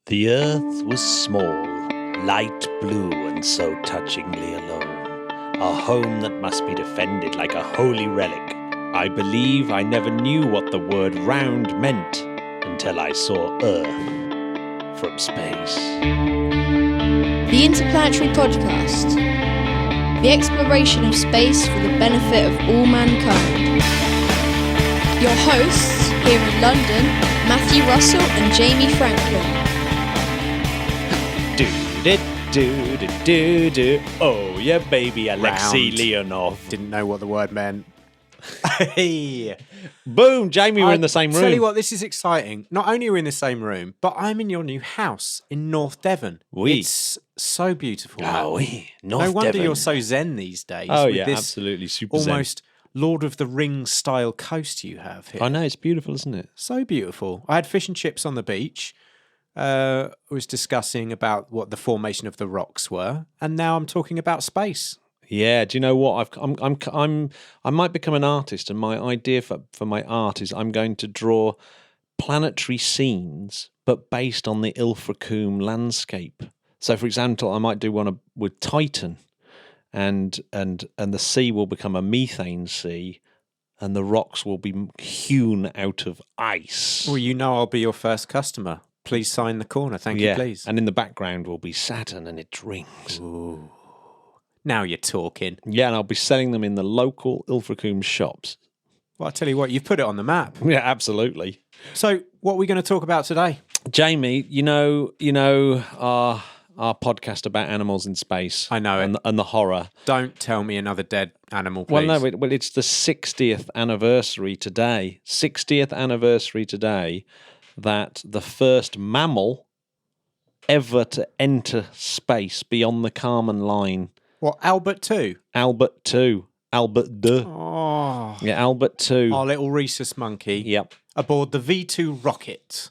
The earth was small, light blue and so touchingly alone, a home that must be defended like a holy relic. I believe I never knew what the word round meant until I saw Earth from space. The Interplanetary Podcast. The exploration of space for the benefit of all mankind. Your hosts here in London, Matthew Russell and Jamie Franklin. Do. Oh yeah, baby, Alexey Leonov. Didn't know what the word meant. Hey, boom, Jamie, we're in the same room. Tell you what, this is exciting. Not only are we in the same room, but I'm in your new house in North Devon. Oui. It's so beautiful. Oh, oui. North no wonder Devon. you're so zen these days. Oh with yeah, this absolutely, super zen. almost Lord of the Rings style coast you have here. I know, it's beautiful, isn't it? So beautiful. I had fish and chips on the beach. Was discussing about what the formation of the rocks were, and now I'm talking about space. Yeah, do you know what? I might become an artist, and my idea for my art is I'm going to draw planetary scenes, but based on the Ilfracombe landscape. So, for example, I might do one with Titan, and the sea will become a methane sea, and the rocks will be hewn out of ice. Well, you know I'll be your first customer. Please sign the corner. Thank you, please. And in the background will be Saturn and its rings. Ooh. Now you're talking. Yeah, and I'll be selling them in the local Ilfracombe shops. Well, I'll tell you what, you've put it on the map. Yeah, absolutely. So, what are we going to talk about today? Jamie, you know our podcast about animals in space. I know it. And the horror. Don't tell me another dead animal, please. Well, no, it's the 60th anniversary today. 60th anniversary today that the first mammal ever to enter space beyond the Kármán line. What, Albert II? Albert II. Albert II. Oh. Yeah, Albert II. Our little rhesus monkey. Yep. Aboard the V2 rocket.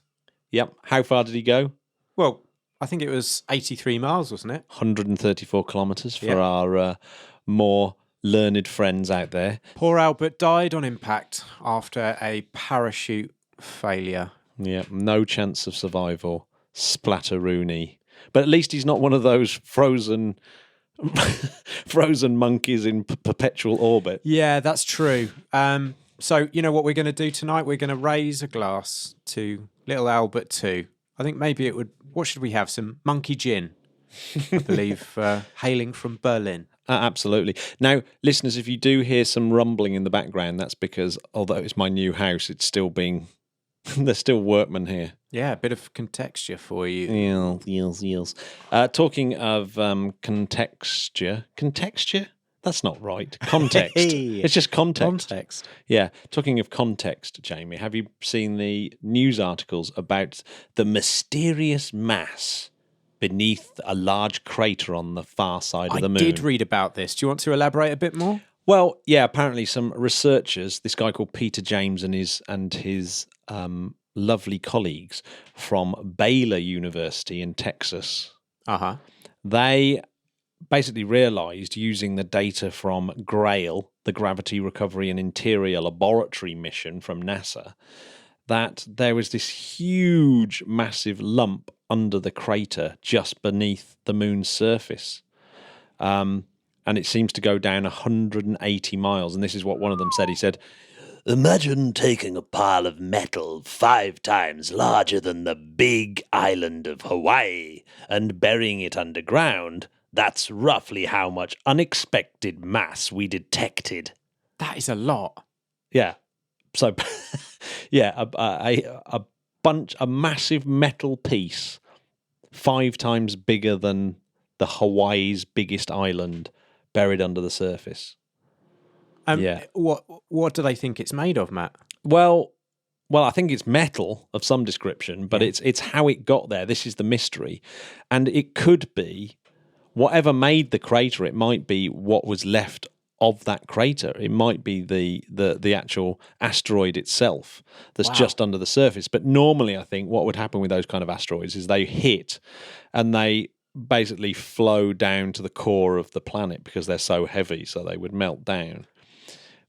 Yep. How far did he go? Well, I think it was 83 miles, wasn't it? 134 kilometres for our more learned friends out there. Poor Albert died on impact after a parachute failure. Yeah, no chance of survival. Splatteroony. But at least he's not one of those frozen monkeys in perpetual orbit. Yeah, that's true. So, you know what we're going to do tonight? We're going to raise a glass to little Albert II. I think maybe it would... What should we have? Some monkey gin, I believe, hailing from Berlin. Absolutely. Now, listeners, if you do hear some rumbling in the background, that's because, although it's my new house, it's still being... There's still workmen here. Yeah, a bit of contexture for you. Yes. Talking of contexture? That's not right. Context. It's just context. Yeah. Talking of context, Jamie, have you seen the news articles about the mysterious mass beneath a large crater on the far side of the moon? I did read about this. Do you want to elaborate a bit more? Well, yeah, apparently some researchers, this guy called Peter James and his lovely colleagues from Baylor University in Texas, they basically realized, using the data from GRAIL, the Gravity Recovery and Interior Laboratory mission from NASA, that there was this huge, massive lump under the crater just beneath the moon's surface. And it seems to go down 180 miles. And this is what one of them said. He said, "Imagine taking a pile of metal 5 times larger than the big island of Hawaii and burying it underground. That's roughly how much unexpected mass we detected." That is a lot. Yeah. So, yeah, a massive metal piece 5 times bigger than the Hawaii's biggest island buried under the surface. Yeah. What do they think it's made of, Matt? Well, I think it's metal of some description, but it's how it got there. This is the mystery. And it could be whatever made the crater. It might be what was left of that crater. It might be the actual asteroid itself that's just under the surface. But normally, I think what would happen with those kind of asteroids is they hit and they basically flow down to the core of the planet because they're so heavy, so they would melt down.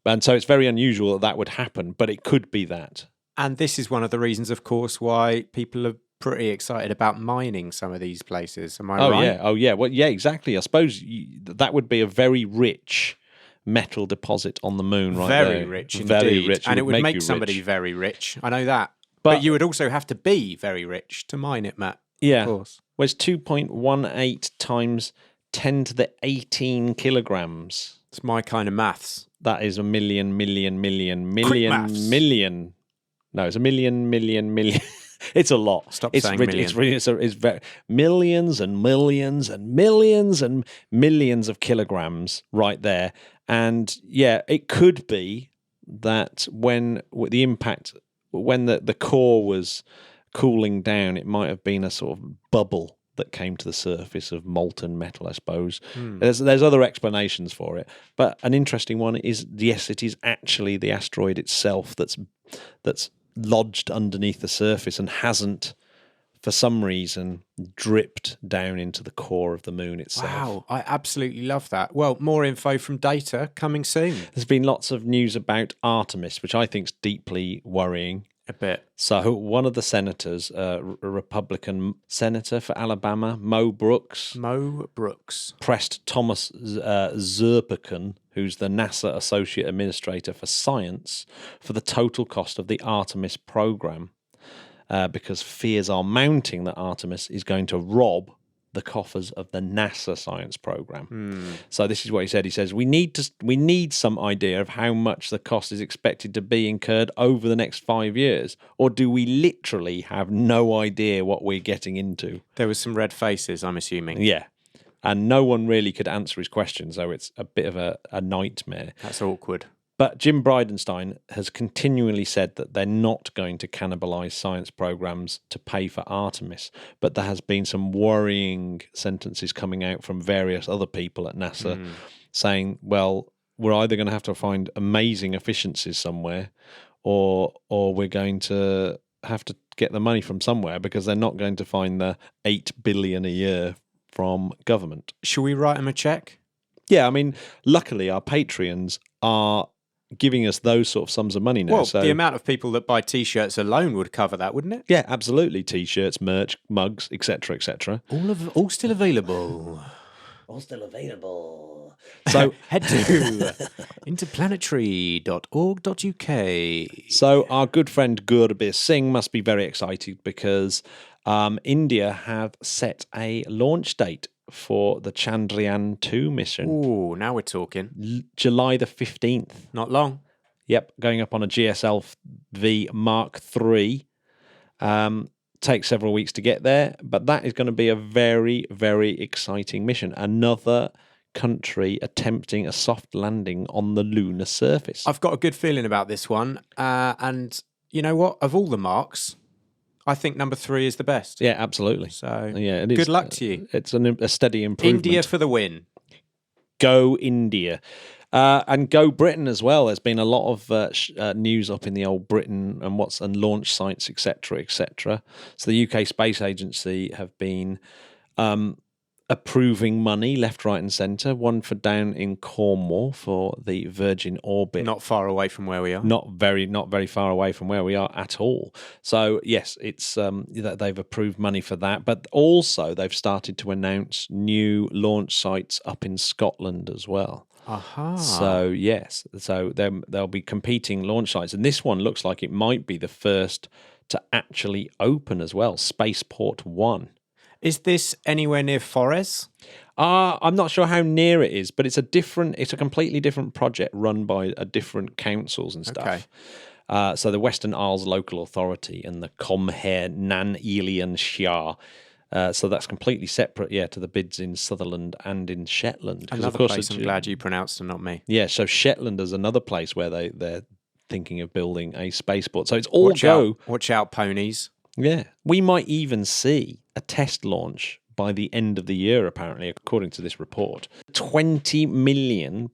And so it's very unusual that would happen, but it could be that. And this is one of the reasons, of course, why people have pretty excited about mining some of these places. Am I Oh, right? yeah. Oh, yeah. Well, yeah, exactly. I suppose that would be a very rich metal deposit on the moon right there. Very rich indeed. Very rich. And it would make you somebody rich. very rich. I know that. But you would also have to be very rich to mine it, Matt. Yeah. Of course. Well, it's 2.18 times 10 to the 18 kilograms. It's my kind of maths. That is a million. Quick maths. No, it's a million. It's a lot. Stop saying million. It's very, millions and millions and millions and millions of kilograms right there. And yeah, it could be that when the impact, when the core was cooling down, it might have been a sort of bubble that came to the surface of molten metal, I suppose. There's other explanations for it. But an interesting one is, yes, it is actually the asteroid itself that's lodged underneath the surface and hasn't, for some reason, dripped down into the core of the moon itself. Wow, I absolutely love that. Well, more info from Data coming soon. There's been lots of news about Artemis, which I think is deeply worrying. A bit. So one of the senators, a Republican senator for Alabama, Mo Brooks, pressed Thomas Zurbuchen, who's the NASA Associate Administrator for Science, for the total cost of the Artemis program, because fears are mounting that Artemis is going to rob the coffers of the NASA science program. So this is what he said. He says, we need some idea of how much the cost is expected to be incurred over the next 5 years, or do we literally have no idea what we're getting into? There was some red faces, I'm assuming. Yeah. And no one really could answer his question, so it's a bit of a nightmare. That's awkward. But Jim Bridenstine has continually said that they're not going to cannibalise science programmes to pay for Artemis. But there has been some worrying sentences coming out from various other people at NASA saying, well, we're either going to have to find amazing efficiencies somewhere, or we're going to have to get the money from somewhere, because they're not going to find the $8 billion a year from government. Shall we write them a check? Yeah, I mean, luckily our Patreons are giving us those sort of sums of money now. Well, so the amount of people that buy T-shirts alone would cover that, wouldn't it? Yeah, absolutely. T-shirts, merch, mugs, etc., etc. All still available. All still available. So head to interplanetary.org.uk. So our good friend Gurbir Singh must be very excited, because India have set a launch date for the Chandrayaan 2 mission. Ooh, now we're talking. July the 15th. Not long. Yep, going up on a GSLV Mark III. Takes several weeks to get there, but that is going to be a very, very exciting mission. Another country attempting a soft landing on the lunar surface. I've got a good feeling about this one. And you know what? Of all the marks, I think number 3 is the best. Yeah, absolutely. So yeah, it is. Good luck to you. It's a steady improvement. India for the win. Go India. And go Britain as well. There's been a lot of news up in the old Britain and launch sites, etc., etc. So the UK Space Agency have been approving money left, right, and centre. One for down in Cornwall for the Virgin Orbit. Not far away from where we are. Not very far away from where we are at all. So yes, it's they've approved money for that, but also they've started to announce new launch sites up in Scotland as well. Aha. So yes, so they'll be competing launch sites, and this one looks like it might be the first to actually open as well. Spaceport 1. Is this anywhere near Forres? I'm not sure how near it is, but it's a completely different project run by different councils and stuff. Okay. So the Western Isles Local Authority and the Comhair Nan Elian Shire. So that's completely separate, to the bids in Sutherland and in Shetland. Another place I'm glad you pronounced and not me. Yeah, so Shetland is another place where they're thinking of building a spaceport. So it's all Watch out, ponies. Yeah. We might even see a test launch by the end of the year, apparently, according to this report. £20 million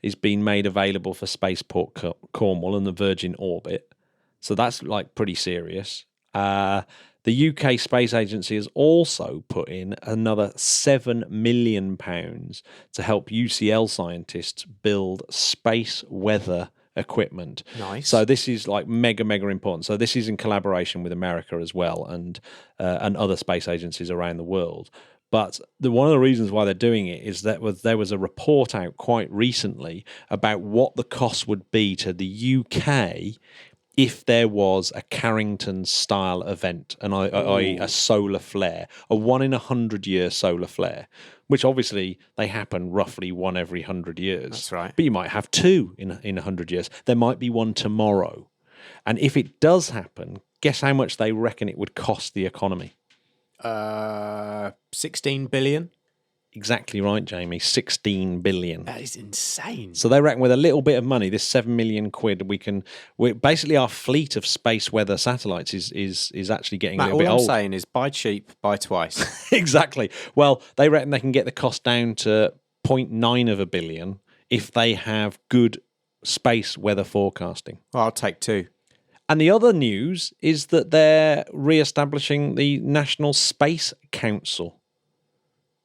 is being made available for Spaceport Cornwall and the Virgin Orbit. So that's pretty serious. The UK Space Agency has also put in another £7 million to help UCL scientists build space weather equipment. Nice. So this is like mega important. So this is in collaboration with America as well, and other space agencies around the world. But one of the reasons why they're doing it is that there was a report out quite recently about what the cost would be to the UK if there was a Carrington-style event, i.e. a solar flare, a 1 in 100-year solar flare, which obviously they happen roughly 1 every 100 years. That's right. But you might have 2 in 100 years. There might be one tomorrow. And if it does happen, guess how much they reckon it would cost the economy? 16 billion. Exactly right, Jamie. 16 billion. That is insane. So they reckon with a little bit of money, this 7 million quid, we basically our fleet of space weather satellites is actually getting a little bit old. All I'm saying is buy cheap, buy twice. Exactly. Well, they reckon they can get the cost down to 0.9 of a billion if they have good space weather forecasting. Well, I'll take 2. And the other news is that they're re-establishing the National Space Council.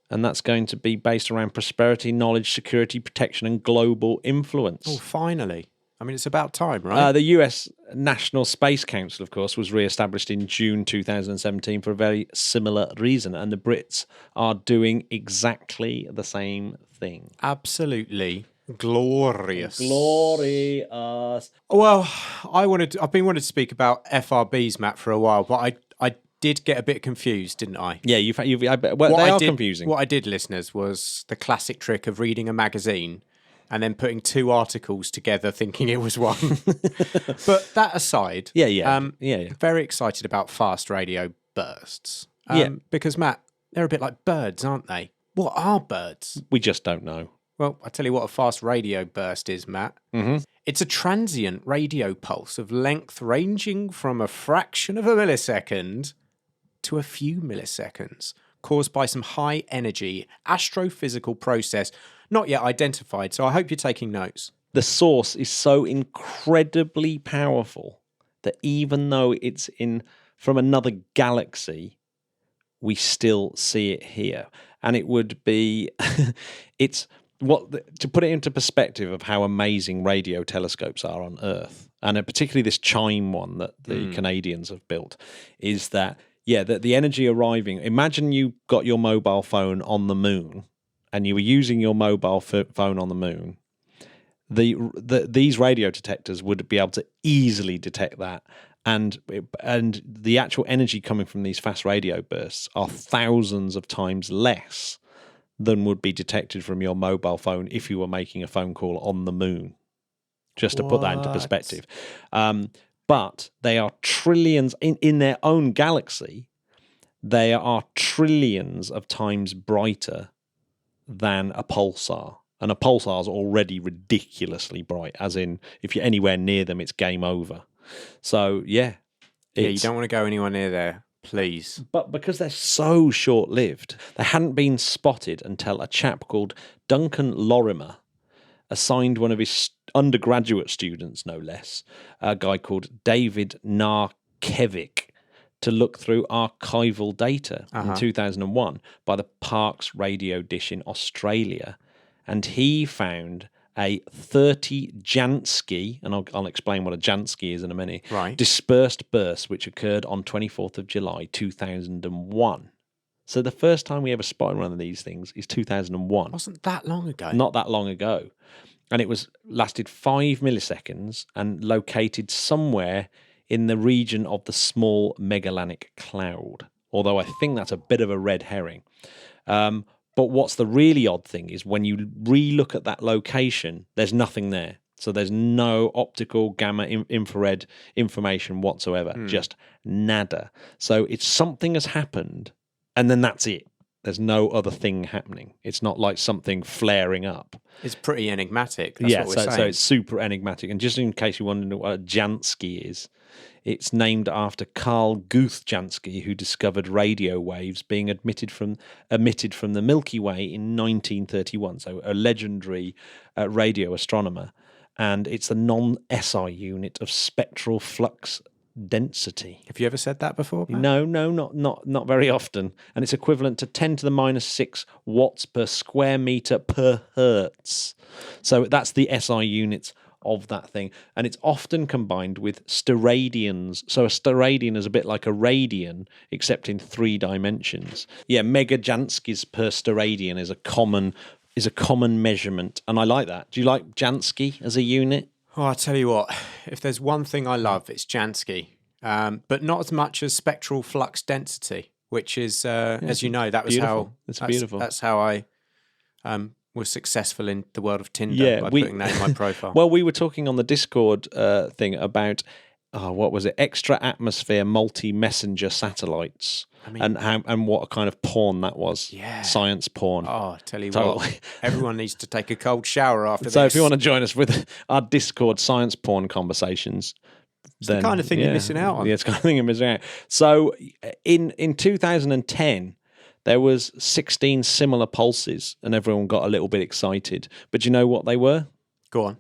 And that's going to be based around prosperity, knowledge, security, protection, and global influence. Oh, finally. I mean, it's about time, right? The US National Space Council, of course, was re-established in June 2017 for a very similar reason. And the Brits are doing exactly the same thing. Absolutely glorious. Glorious. Well, I've been wanting to speak about FRBs, Matt, for a while, but I did get a bit confused, didn't I? Yeah, they are confusing. What I did, listeners, was the classic trick of reading a magazine and then putting 2 articles together thinking it was one. But that aside, Yeah. very excited about fast radio bursts. Because, Matt, they're a bit like birds, aren't they? What are birds? We just don't know. Well, I tell you what a fast radio burst is, Matt. Mm-hmm. It's a transient radio pulse of length ranging from a fraction of a millisecond to a few milliseconds, caused by some high-energy astrophysical process not yet identified, so I hope you're taking notes. The source is so incredibly powerful that even though it's from another galaxy, we still see it here. And it would be... to put it into perspective of how amazing radio telescopes are on Earth, and particularly this CHIME one that the Canadians have built, is that the energy arriving. Imagine you got your mobile phone on the moon, and you were using your mobile phone on the moon. These radio detectors would be able to easily detect that, and the actual energy coming from these fast radio bursts are thousands of times less than would be detected from your mobile phone if you were making a phone call on the moon. Just to put that into perspective. But they are trillions, in their own galaxy, they are trillions of times brighter than a pulsar. And a pulsar is already ridiculously bright, as in, if you're anywhere near them, it's game over. So, yeah. You don't want to go anywhere near there. Please. But because they're so short-lived, they hadn't been spotted until a chap called Duncan Lorimer assigned one of his undergraduate students, no less, a guy called David Narkevic, to look through archival data in 2001 by the Parkes radio dish in Australia. And he found a 30 Jansky, and I'll explain what a Jansky is in a minute, dispersed burst, which occurred on 24th of July, 2001. So the first time we ever spotted one of these things is 2001. Wasn't that long ago. Not that long ago. And it lasted 5 milliseconds and located somewhere in the region of the Small Magellanic Cloud. Although I think that's a bit of a red herring. But what's the really odd thing is when you re-look at that location, there's nothing there. So there's no optical, gamma, infrared information whatsoever, just nada. So it's something has happened, and then that's it. There's no other thing happening. It's not like something flaring up. It's pretty enigmatic. That's what we're saying. So it's super enigmatic. And just in case you want to know what a Jansky is, it's named after Carl Guth Jansky, who discovered radio waves being emitted from the Milky Way in 1931. So a legendary radio astronomer. And it's the non-SI unit of spectral flux density. Have you ever said that before, Matt? No, not very often. And it's equivalent to 10 to the minus 6 watts per square meter per hertz. So that's the SI units of that thing, and it's often combined with steradians. So a steradian is a bit like a radian, except in 3 dimensions. Yeah, megajanskis per steradian is a common measurement, and I like that. Do you like Jansky as a unit? Oh, I tell you what, if there's one thing I love, it's Jansky, but not as much as spectral flux density, which is, as you know, that was beautiful. how Beautiful. That's how I was successful in the world of Tinder by putting that in my profile. Well, we were talking on the Discord thing about what was it? Extra atmosphere multi-messenger satellites. I mean, and what kind of porn that was. Yeah. Science porn. Oh, tell you what, everyone needs to take a cold shower after this. So if you want to join us with our Discord science porn conversations, it's the kind of thing you're missing out on. Yeah, it's the kind of thing you're missing out. So in 2010, there was 16 similar pulses, and everyone got a little bit excited. But do you know what they were? Go on.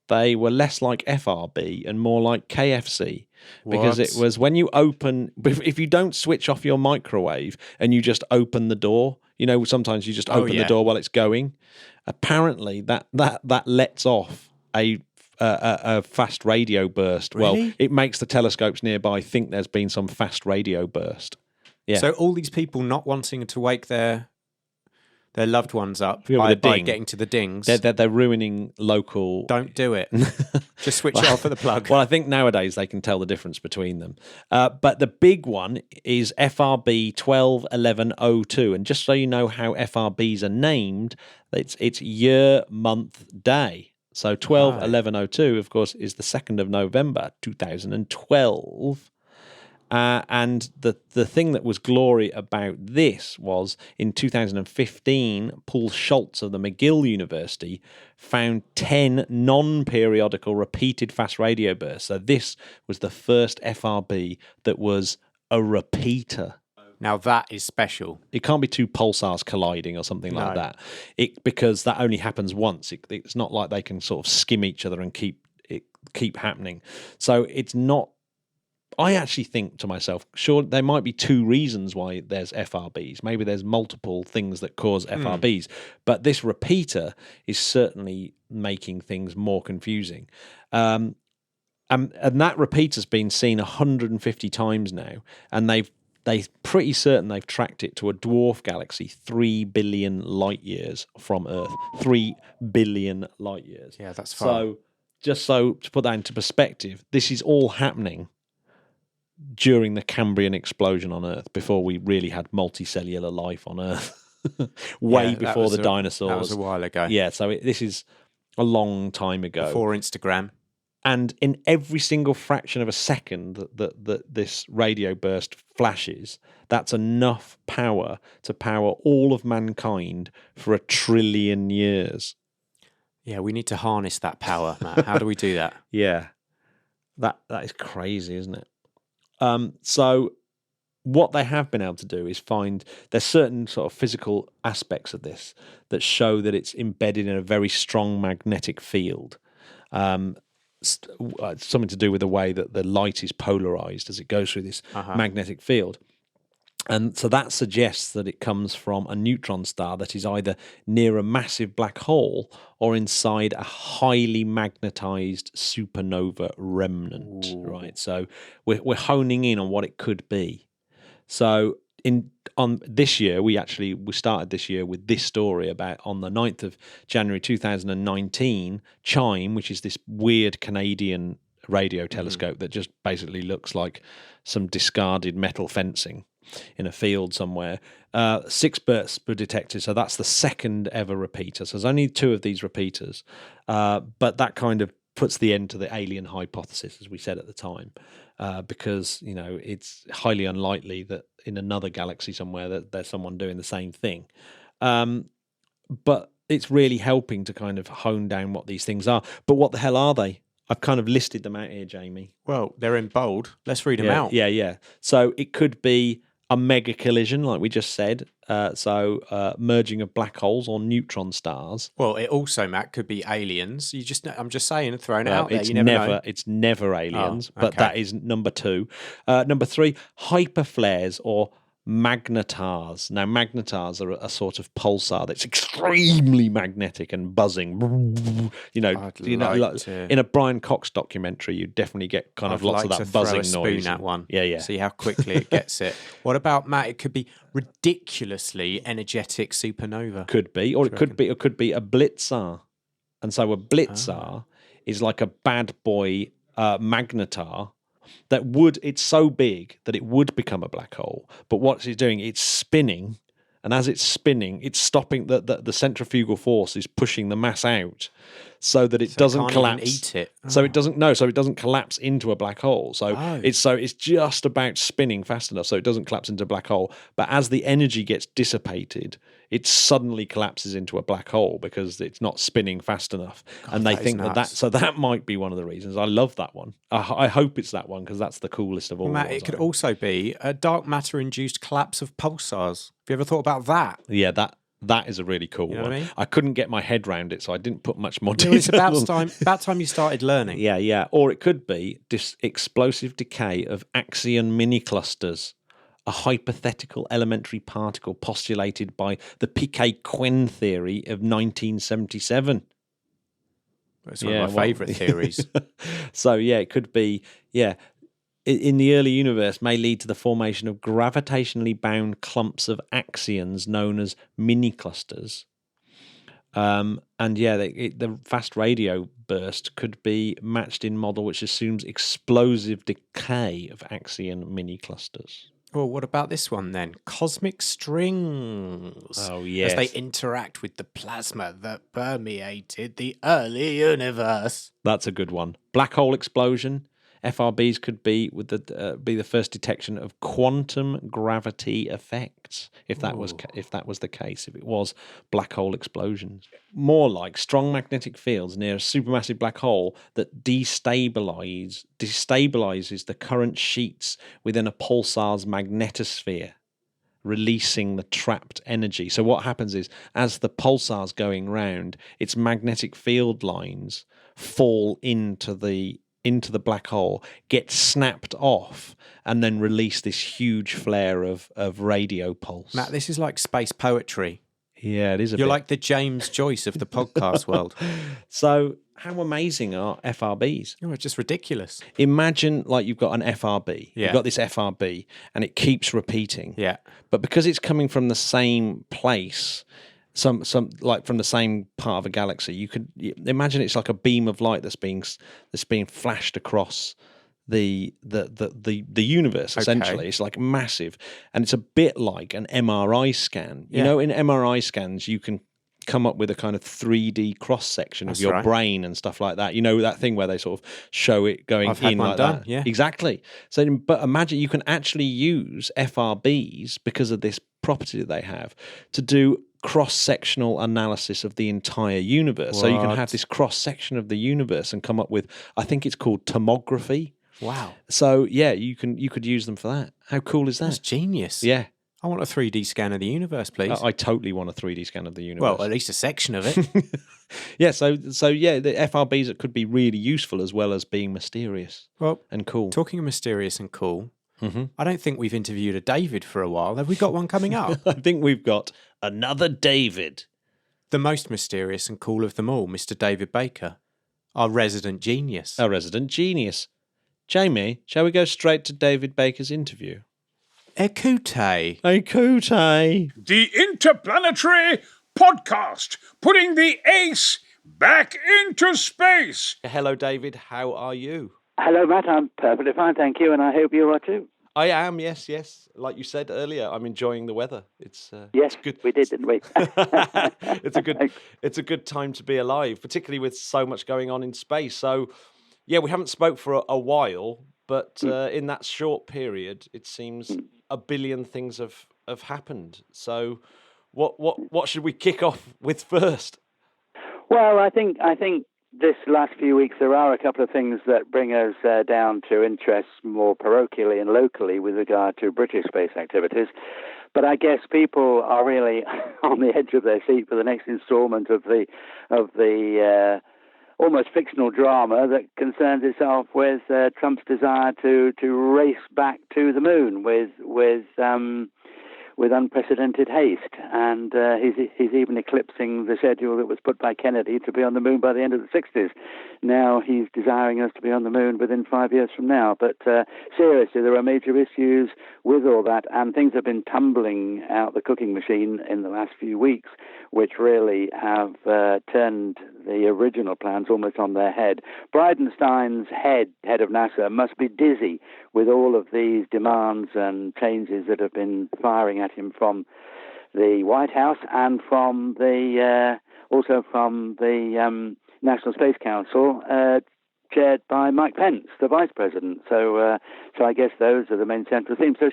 They were less like FRB and more like KFC, because it was when you open, if you don't switch off your microwave and you just open the door, sometimes you just open the door while it's going. Apparently that lets off a fast radio burst. Really? Well, it makes the telescopes nearby think there's been some fast radio burst. Yeah. So all these people not wanting to wake their loved ones up by getting to the dings. They're ruining local... Don't do it. Just switch it off at the plug. Well, I think nowadays they can tell the difference between them. But the big one is FRB 121102. And just so you know how FRBs are named, it's year, month, day. So 121102, of course, is the 2nd of November, 2012. And the thing that was glory about this was in 2015, Paul Schultz of the McGill University found 10 non-periodical repeated fast radio bursts. So this was the first FRB that was a repeater. Now that is special. It can't be 2 pulsars colliding or something like that. Because that only happens once. It's not like they can sort of skim each other and keep happening. So it's not. I actually think to myself, sure, there might be 2 reasons why there's FRBs. Maybe there's multiple things that cause FRBs. But this repeater is certainly making things more confusing. And that repeater's been seen 150 times now. And they're pretty certain they've tracked it to a dwarf galaxy 3 billion light years from Earth. 3 billion light years. Yeah, that's far. So just so to put that into perspective, this is all happening during the Cambrian explosion on Earth, before we really had multicellular life on Earth. Way before the dinosaurs. That was a while ago. Yeah, so this is a long time ago. Before Instagram. And in every single fraction of a second that this radio burst flashes, that's enough power to power all of mankind for 1 trillion years. Yeah, we need to harness that power, Matt. How do we do that? Yeah, that is crazy, isn't it? So what they have been able to do is find there's certain sort of physical aspects of this that show that it's embedded in a very strong magnetic field. Something to do with the way that the light is polarized as it goes through this magnetic field. And so that suggests that it comes from a neutron star that is either near a massive black hole or inside a highly magnetized supernova remnant. Ooh. Right? So we're honing in on what it could be. So on this year, we started this year with this story about on the 9th of January 2019, CHIME, which is this weird Canadian radio telescope that just basically looks like some discarded metal fencing in a field somewhere. 6 bursts were detected, so that's the 2nd ever repeater. So there's only 2 of these repeaters, but that kind of puts the end to the alien hypothesis, as we said at the time, because it's highly unlikely that in another galaxy somewhere that there's someone doing the same thing. But it's really helping to kind of hone down what these things are. But what the hell are they? I've kind of listed them out here, Jamie. Well, they're in bold. Let's read them out. Yeah. So it could be a mega collision, like we just said. Merging of black holes or neutron stars. Well, it also, Matt, could be aliens. I'm just saying, throwing it out there. You never know. It's never aliens, but that is number 2. Number 3, hyperflares or magnetars. Now, magnetars are a sort of pulsar that's extremely magnetic and buzzing. In a Brian Cox documentary, you definitely get kind of lots of that buzzing noise. At one. Yeah. See how quickly it gets it. What about, Matt? It could be ridiculously energetic supernova. Could be, or it could be a blitzar. And so a blitzar is like a bad boy magnetar. It's so big that it would become a black hole. But what it's doing, it's spinning, and as it's spinning, it's stopping the centrifugal force is pushing the mass out so that it doesn't collapse. Eat it. So it doesn't collapse into a black hole. It's just about spinning fast enough so it doesn't collapse into a black hole. But as the energy gets dissipated, it suddenly collapses into a black hole because it's not spinning fast enough. God, and they think that might be one of the reasons. I love that one. I hope it's that one because that's the coolest of all. Matt, it could also be a dark matter-induced collapse of pulsars. Have you ever thought about that? Yeah, that is a really cool one. What I mean? I couldn't get my head round it, so I didn't put much more detail. It's about time you started learning. Yeah. Or it could be this explosive decay of axion mini-clusters, a hypothetical elementary particle postulated by the Piquet-Quinn theory of 1977. It's one of my favourite theories. So, it could be, in the early universe may lead to the formation of gravitationally bound clumps of axions known as mini-clusters. The fast radio burst could be matched in model which assumes explosive decay of axion mini-clusters. Well, what about this one then? Cosmic strings. Oh, yes. As they interact with the plasma that permeated the early universe. That's a good one. Black hole explosion. FRBs could be be the first detection of quantum gravity effects, if that was the case, if it was black hole explosions. More like strong magnetic fields near a supermassive black hole that destabilizes the current sheets within a pulsar's magnetosphere, releasing the trapped energy. So what happens is, as the pulsar's going round, its magnetic field lines fall into the black hole, get snapped off, and then release this huge flare of radio pulse. Matt, this is like space poetry. Yeah, it is. You're like the James Joyce of the podcast world. So how amazing are FRBs? Oh, it's just ridiculous. Imagine like you've got an FRB. Yeah. You've got this FRB and it keeps repeating. Yeah. But because it's coming from the same place, some like from the same part of a galaxy, you could imagine it's like a beam of light that's being flashed across the universe. Essentially, Okay. It's like massive, and it's a bit like an MRI scan. You Yeah. know, in MRI scans, you can come up with a kind of 3D cross section of That's your right. brain and stuff like that. You know, that thing where they sort of show it going I've had in one like done, that. yeah. Exactly. So, but imagine you can actually use FRBs because of this property that they have to do cross-sectional analysis of the entire universe. So you can What? have this cross-section of the universe and come up with, I think it's called tomography. Wow. So yeah, you could use them for that. How cool is That's that? genius. Yeah. I want a 3D scan of the universe, please. I totally want a 3D scan of the universe. Well, at least a section of it. Yeah, so yeah, the FRBs that could be really useful as well as being mysterious Well, and cool. talking of mysterious and cool, Mm-hmm. I don't think we've interviewed a David for a while. Have we got one coming up? I think we've got another David. The most mysterious and cool of them all, Mr. David Baker, our resident genius. Our resident genius. Jamie, shall we go straight to David Baker's interview? Écoutez. Écoutez. The Interplanetary Podcast, putting the ace back into space. Hello, David. How are you? Hello, Matt. I'm perfectly fine, thank you, and I hope you are too. I am, yes. Like you said earlier, I'm enjoying the weather. It's Yes, it's good. we did, didn't we? It's a good time to be alive, particularly with so much going on in space. So, yeah, we haven't spoke for a while, but in that short period, it seems a billion things have happened. So, what should we kick off with first? Well, I think this last few weeks there are a couple of things that bring us down to interests more parochially and locally with regard to British space activities. But I guess people are really on the edge of their seat for the next instalment of the almost fictional drama that concerns itself with Trump's desire to race back to the moon with with unprecedented haste, and he's even eclipsing the schedule that was put by Kennedy to be on the moon by the end of the 60s. Now he's desiring us to be on the moon within 5 years from now. But seriously, there are major issues with all that, and things have been tumbling out the cooking machine in the last few weeks, which really have turned the original plans almost on their head. Bridenstine's head of NASA, must be dizzy with all of these demands and changes that have been firing at him from the White House and from the also from the National Space Council, chaired by Mike Pence, the Vice President. So I guess those are the main central themes. So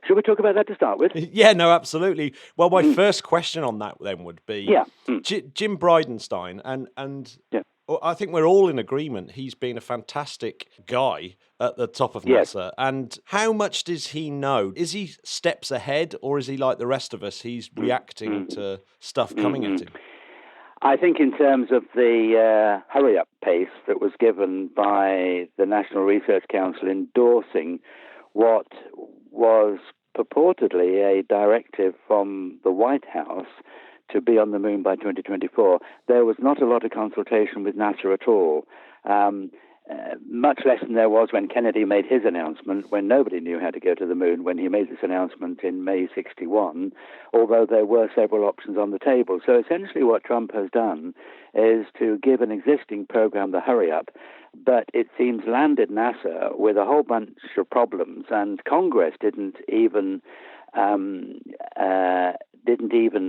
should we talk about that to start with? Yeah, no, absolutely. Well, my first question on that then would be Jim Bridenstine, and I think we're all in agreement. He's been a fantastic guy at the top of NASA. And how much does he know? Is he steps ahead, or is he like the rest of us? He's reacting to stuff coming at him. I think in terms of the hurry-up pace that was given by the National Research Council endorsing what was purportedly a directive from the White House to be on the moon by 2024, there was not a lot of consultation with NASA at all. Much less than there was when Kennedy made his announcement, when nobody knew how to go to the moon, when he made this announcement in May 61, although there were several options on the table. So essentially what Trump has done is to give an existing program the hurry-up, but it seems landed NASA with a whole bunch of problems, and Congress didn't even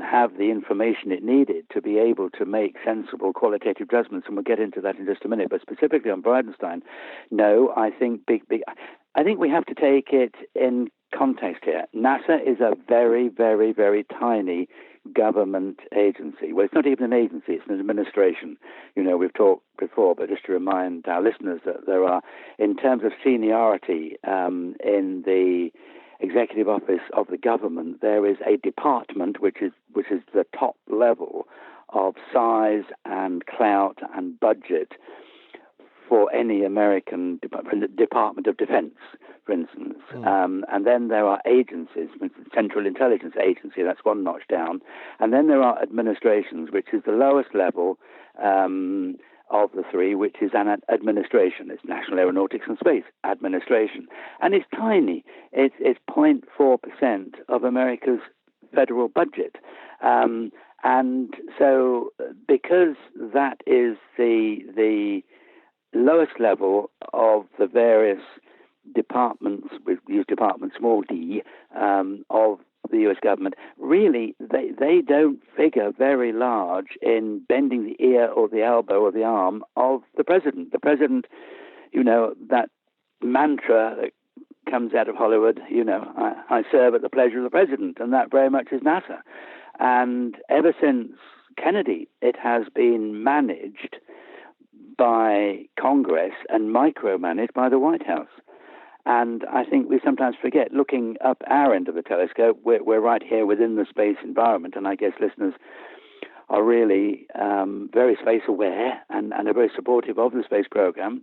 have the information it needed to be able to make sensible qualitative judgments, and we'll get into that in just a minute. But specifically on Bridenstine, no, I think I think we have to take it in context here. NASA is a very, very, very tiny government agency. Well, it's not even an agency, it's an administration. You know, we've talked before, but just to remind our listeners that there are, in terms of seniority in the executive office of the government, there is a department which is the top level of size and clout and budget for any American Department of Defense, for instance. And then there are agencies, for instance, Central Intelligence Agency, that's one notch down. And then there are administrations, which is the lowest level of the three, which is an administration. It's National Aeronautics and Space Administration. And it's tiny. It's 0.4% of America's federal budget. And so because that is the lowest level of the various departments, we use department small d, of the U.S. government, really, they don't figure very large in bending the ear or the elbow or the arm of the president. The president, you know, that mantra that comes out of Hollywood, you know, I serve at the pleasure of the president, and that very much is NASA. And ever since Kennedy, it has been managed by Congress and micromanaged by the White House. And I think we sometimes forget, looking up our end of the telescope, we're right here within the space environment, and I guess listeners are really very space aware and are very supportive of the space program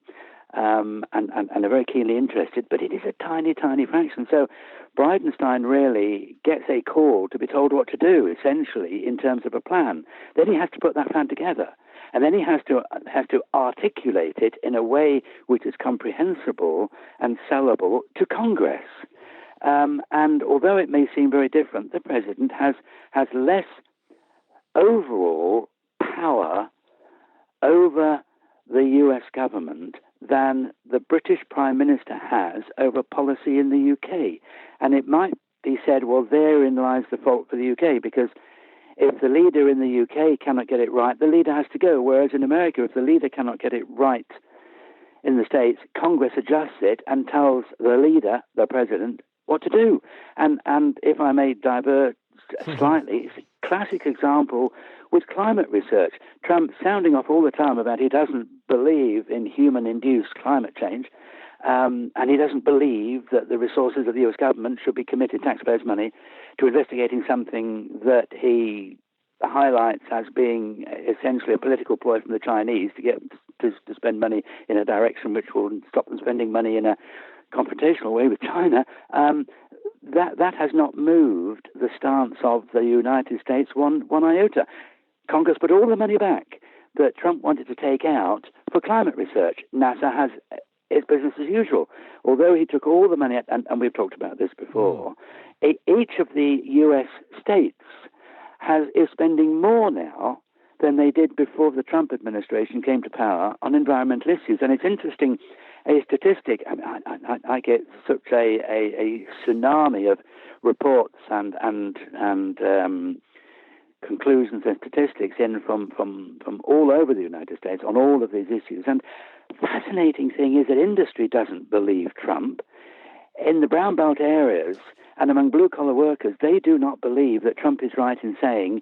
and are very keenly interested, but it is a tiny, tiny fraction. So Bridenstine really gets a call to be told what to do, essentially, in terms of a plan. Then he has to put that plan together. And then he has to articulate it in a way which is comprehensible and sellable to Congress. And although it may seem very different, the president has less overall power over the U.S. government than the British Prime Minister has over policy in the UK. And it might be said, well, therein lies the fault for the UK, because if the leader in the UK cannot get it right, the leader has to go. Whereas in America, if the leader cannot get it right in the States, Congress adjusts it and tells the leader, the president, what to do. And if I may divert slightly, it's a classic example with climate research. Trump sounding off all the time about he doesn't believe in human-induced climate change, and he doesn't believe that the resources of the U.S. government should be committed taxpayers' money to investigating something that he highlights as being essentially a political ploy from the Chinese to get to spend money in a direction which will stop them spending money in a confrontational way with China. that has not moved the stance of the United States one iota. Congress put all the money back that Trump wanted to take out for climate research. NASA has its business as usual. Although he took all the money, and we've talked about this before, each of the U.S. states is spending more now than they did before the Trump administration came to power on environmental issues. And it's interesting, a statistic, I get such a tsunami of reports and conclusions and statistics in from all over the United States on all of these issues. And fascinating thing is that industry doesn't believe Trump. In the brown belt areas and among blue-collar workers, they do not believe that Trump is right in saying,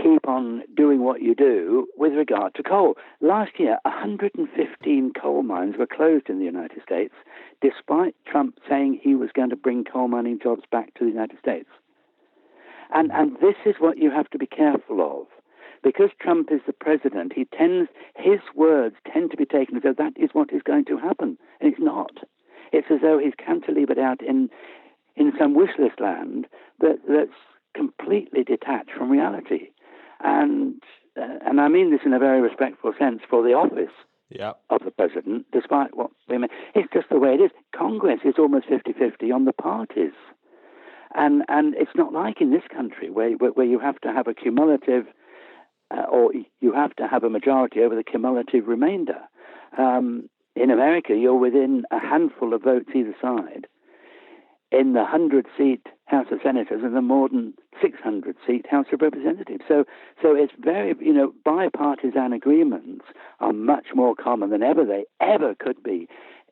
keep on doing what you do with regard to coal. Last year, 115 coal mines were closed in the United States, despite Trump saying he was going to bring coal mining jobs back to the United States. And this is what you have to be careful of. Because Trump is the president, his words tend to be taken as though that is what is going to happen. And it's not. It's as though he's cantilevered out in some wish list land that's completely detached from reality. And I mean this in a very respectful sense for the office of the president, despite what we mean. It's just the way it is. Congress is almost 50-50 on the parties. And it's not like in this country where you have to have a cumulative or you have to have a majority over the cumulative remainder. In America, you're within a handful of votes either side. In the 100-seat House of Senators and the more than 600-seat House of Representatives. So it's very, bipartisan agreements are much more common than they ever could be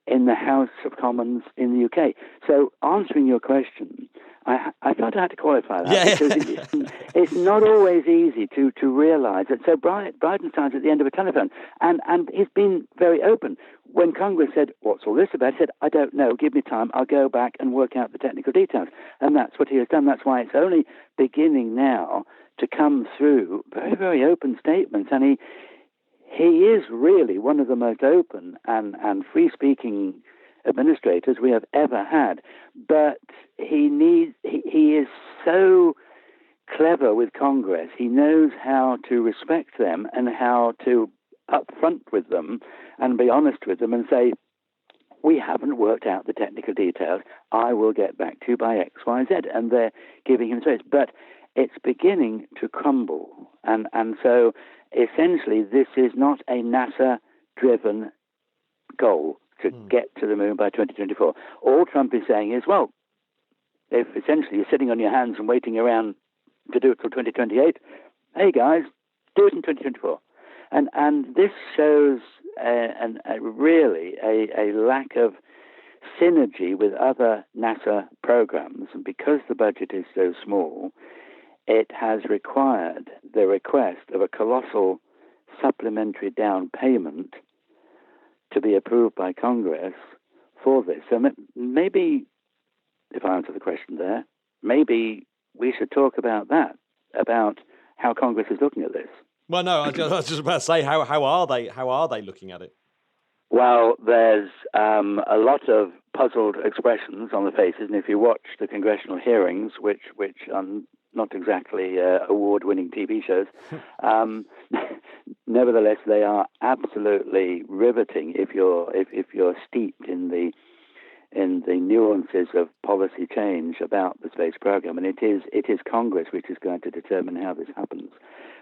in the House of Commons in the UK. So answering your question, I thought I had to qualify that because it's not always easy to realise that. So Bridenstine's at the end of a telephone, and he's been very open. When Congress said, what's all this about? He said, I don't know, give me time, I'll go back and work out the technical details. And that's what he has done. That's why it's only beginning now to come through very, very open statements. And he is really one of the most open and free-speaking administrators we have ever had. But he is so clever with Congress. He knows how to respect them and how to up front with them and be honest with them and say, we haven't worked out the technical details. I will get back to you by X, Y, Z. And they're giving him space. But it's beginning to crumble. And so essentially this is not a NASA-driven goal to get to the moon by 2024. All Trump is saying is, well, if essentially you're sitting on your hands and waiting around to do it till 2028, hey guys, do it in 2024. And this shows really a lack of synergy with other NASA programs. And because the budget is so small, it has required the request of a colossal supplementary down payment to be approved by Congress for this. So maybe, if I answer the question there, maybe we should talk about that, about how Congress is looking at this. Well, no, I was just about to say, how are they looking at it? Well, there's a lot of puzzled expressions on the faces, and if you watch the congressional hearings, which are not exactly award-winning TV shows, nevertheless, they are absolutely riveting if you're steeped in the nuances of policy change about the space program. And it is Congress which is going to determine how this happens,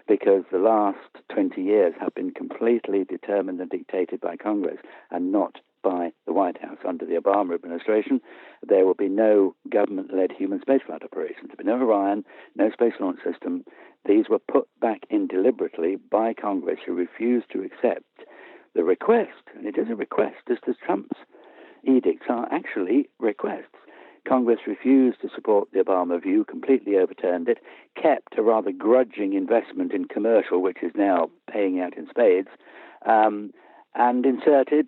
because the last 20 years have been completely determined and dictated by Congress and not by the White House. Under the Obama administration, there will be no government-led human spaceflight operations. There will be no Orion, no Space Launch System. These were put back in deliberately by Congress, who refused to accept the request. And it is a request, just as Trump's edicts are actually requests. Congress refused to support the Obama view, completely overturned it, kept a rather grudging investment in commercial, which is now paying out in spades, and inserted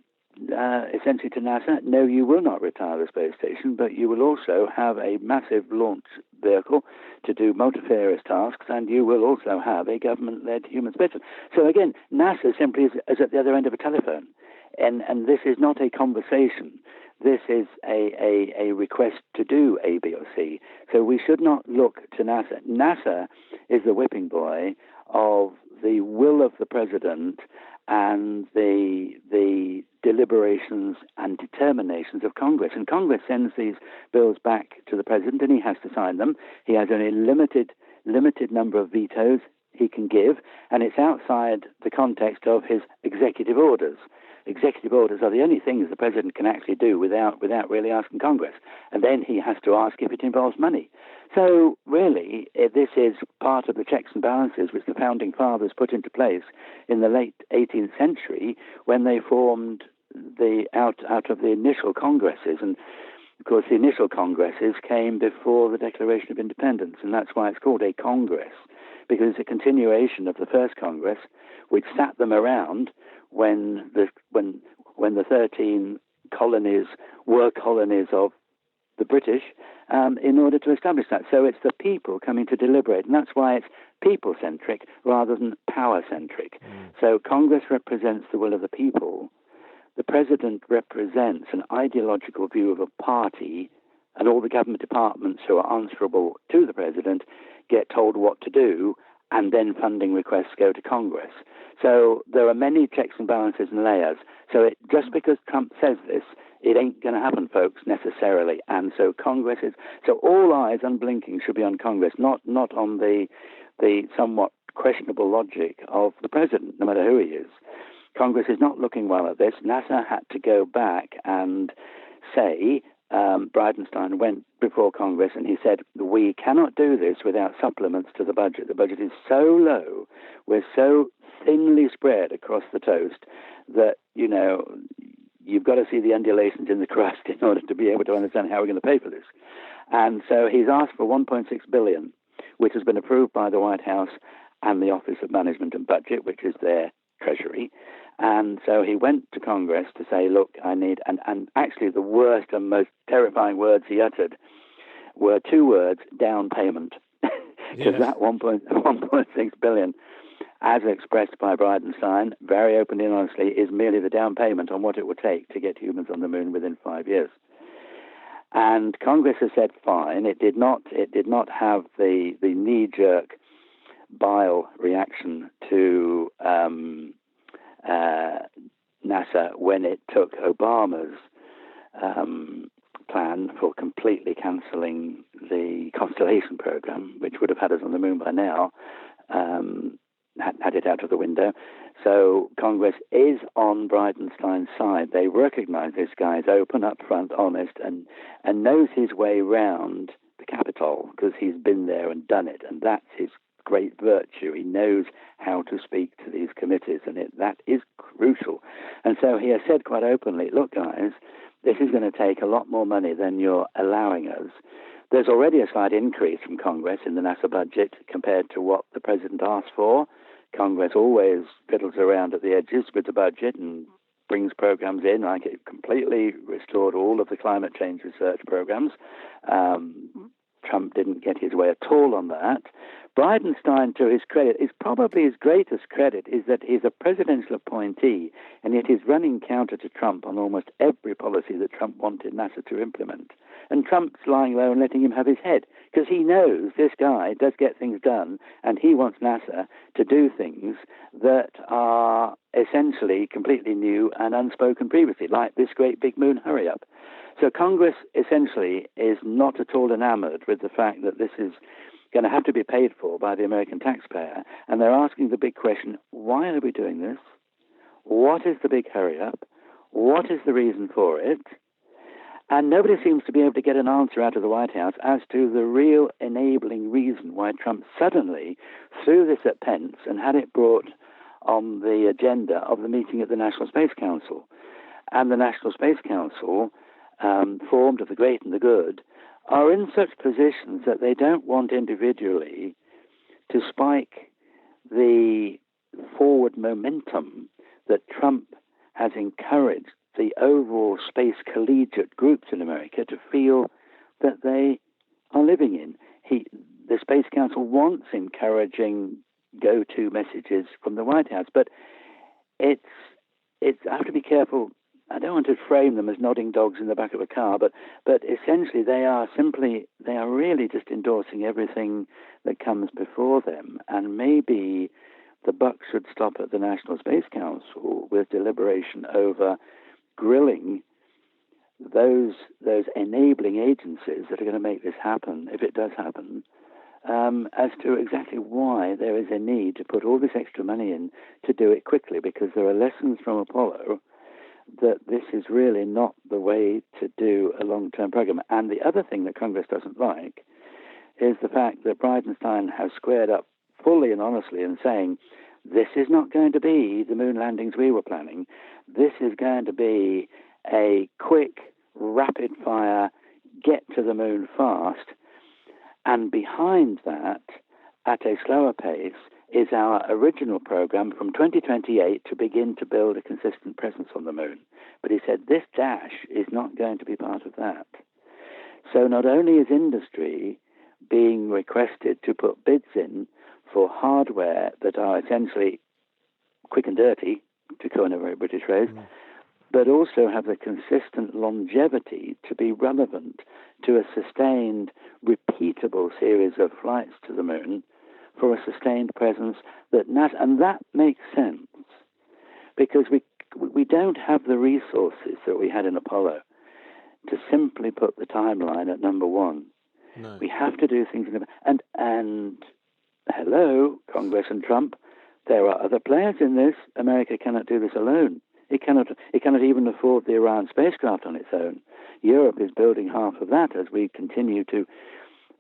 essentially to NASA, no, you will not retire the space station, but you will also have a massive launch vehicle to do multifarious tasks, and you will also have a government-led human spaceflight. So again, NASA simply is at the other end of a telephone. And this is not a conversation this is a request to do A, B, or C. So we should not look to NASA. NASA is the whipping boy of the will of the president and the deliberations and determinations of Congress. And Congress sends these bills back to the president, and he has to sign them. He has only a limited number of vetoes he can give, and it's outside the context of his executive orders. Executive orders are the only things the president can actually do without really asking Congress. And then he has to ask if it involves money. So really, this is part of the checks and balances which the founding fathers put into place in the late 18th century when they formed out of the initial congresses. And of course, the initial congresses came before the Declaration of Independence, and that's why it's called a Congress, because it's a continuation of the first Congress, which sat them around when the 13 colonies were colonies of the British, in order to establish that. So it's the people coming to deliberate, and that's why it's people-centric rather than power-centric. So Congress represents the will of the people. The president represents an ideological view of a party, and all the government departments who are answerable to the president get told what to do, and then funding requests go to Congress. So there are many checks and balances and layers. So just because Trump says this, it ain't going to happen, folks, necessarily. And so Congress is... So all eyes, unblinking, should be on Congress, not on the somewhat questionable logic of the president, no matter who he is. Congress is not looking well at this. NASA had to go back and say... Bridenstine went before Congress and he said, we cannot do this without supplements to the budget. The budget is so low, we're so thinly spread across the toast that, you've got to see the undulations in the crust in order to be able to understand how we're going to pay for this. And so he's asked for $1.6 billion, which has been approved by the White House and the Office of Management and Budget, which is their treasury. And so he went to Congress to say, look, I need, and actually the worst and most terrifying words he uttered were two words, down payment. Because that $1.6 billion, as expressed by Bridenstine, very openly and honestly, is merely the down payment on what it would take to get humans on the moon within 5 years. And Congress has said fine. It did not have the knee-jerk bile reaction to NASA when it took Obama's plan for completely cancelling the Constellation program, which would have had us on the moon by now, had it out of the window. So Congress is on Bridenstine's side. They recognize this guy is open, upfront, honest, and knows his way round the Capitol because he's been there and done it, and that's his great virtue. He knows how to speak to these committees, and that is crucial. And so he has said quite openly, look, guys, this is going to take a lot more money than you're allowing us. There's already a slight increase from Congress in the NASA budget compared to what the president asked for. Congress always fiddles around at the edges with the budget and brings programs in, like it completely restored all of the climate change research programs. Trump didn't get his way at all on that. Bridenstine, to his credit, is probably his greatest credit is that he's a presidential appointee, and yet he's running counter to Trump on almost every policy that Trump wanted NASA to implement. And Trump's lying low and letting him have his head, because he knows this guy does get things done, and he wants NASA to do things that are essentially completely new and unspoken previously, like this great big moon hurry-up. So Congress essentially is not at all enamored with the fact that this is going to have to be paid for by the American taxpayer, and they're asking the big question, why are we doing this? What is the big hurry-up? What is the reason for it? And nobody seems to be able to get an answer out of the White House as to the real enabling reason why Trump suddenly threw this at Pence and had it brought on the agenda of the meeting at the National Space Council. And the National Space Council, formed of the great and the good, are in such positions that they don't want individually to spike the forward momentum that Trump has encouraged the overall space collegiate groups in America to feel that they are living in. The Space Council wants encouraging go-to messages from the White House, but I have to be careful I don't want to frame them as nodding dogs in the back of a car, but essentially they are really just endorsing everything that comes before them, and maybe the buck should stop at the National Space Council with deliberation over grilling those enabling agencies that are going to make this happen, if it does happen, as to exactly why there is a need to put all this extra money in to do it quickly, because there are lessons from Apollo that this is really not the way to do a long-term program. And the other thing that Congress doesn't like is the fact that Bridenstine has squared up fully and honestly in saying, this is not going to be the moon landings we were planning. This is going to be a quick, rapid-fire, get to the moon fast. And behind that, at a slower pace, is our original program from 2028 to begin to build a consistent presence on the moon. But he said this dash is not going to be part of that. So not only is industry being requested to put bids in for hardware that are essentially quick and dirty, to coin a very British phrase, but also have the consistent longevity to be relevant to a sustained, repeatable series of flights to the moon for a sustained presence and that makes sense because we don't have the resources that we had in Apollo to simply put the timeline at number one. No. We have to do things and hello, Congress and Trump, there are other players in this. America cannot do this alone. It cannot even afford the Orion spacecraft on its own. Europe is building half of that, as we continue to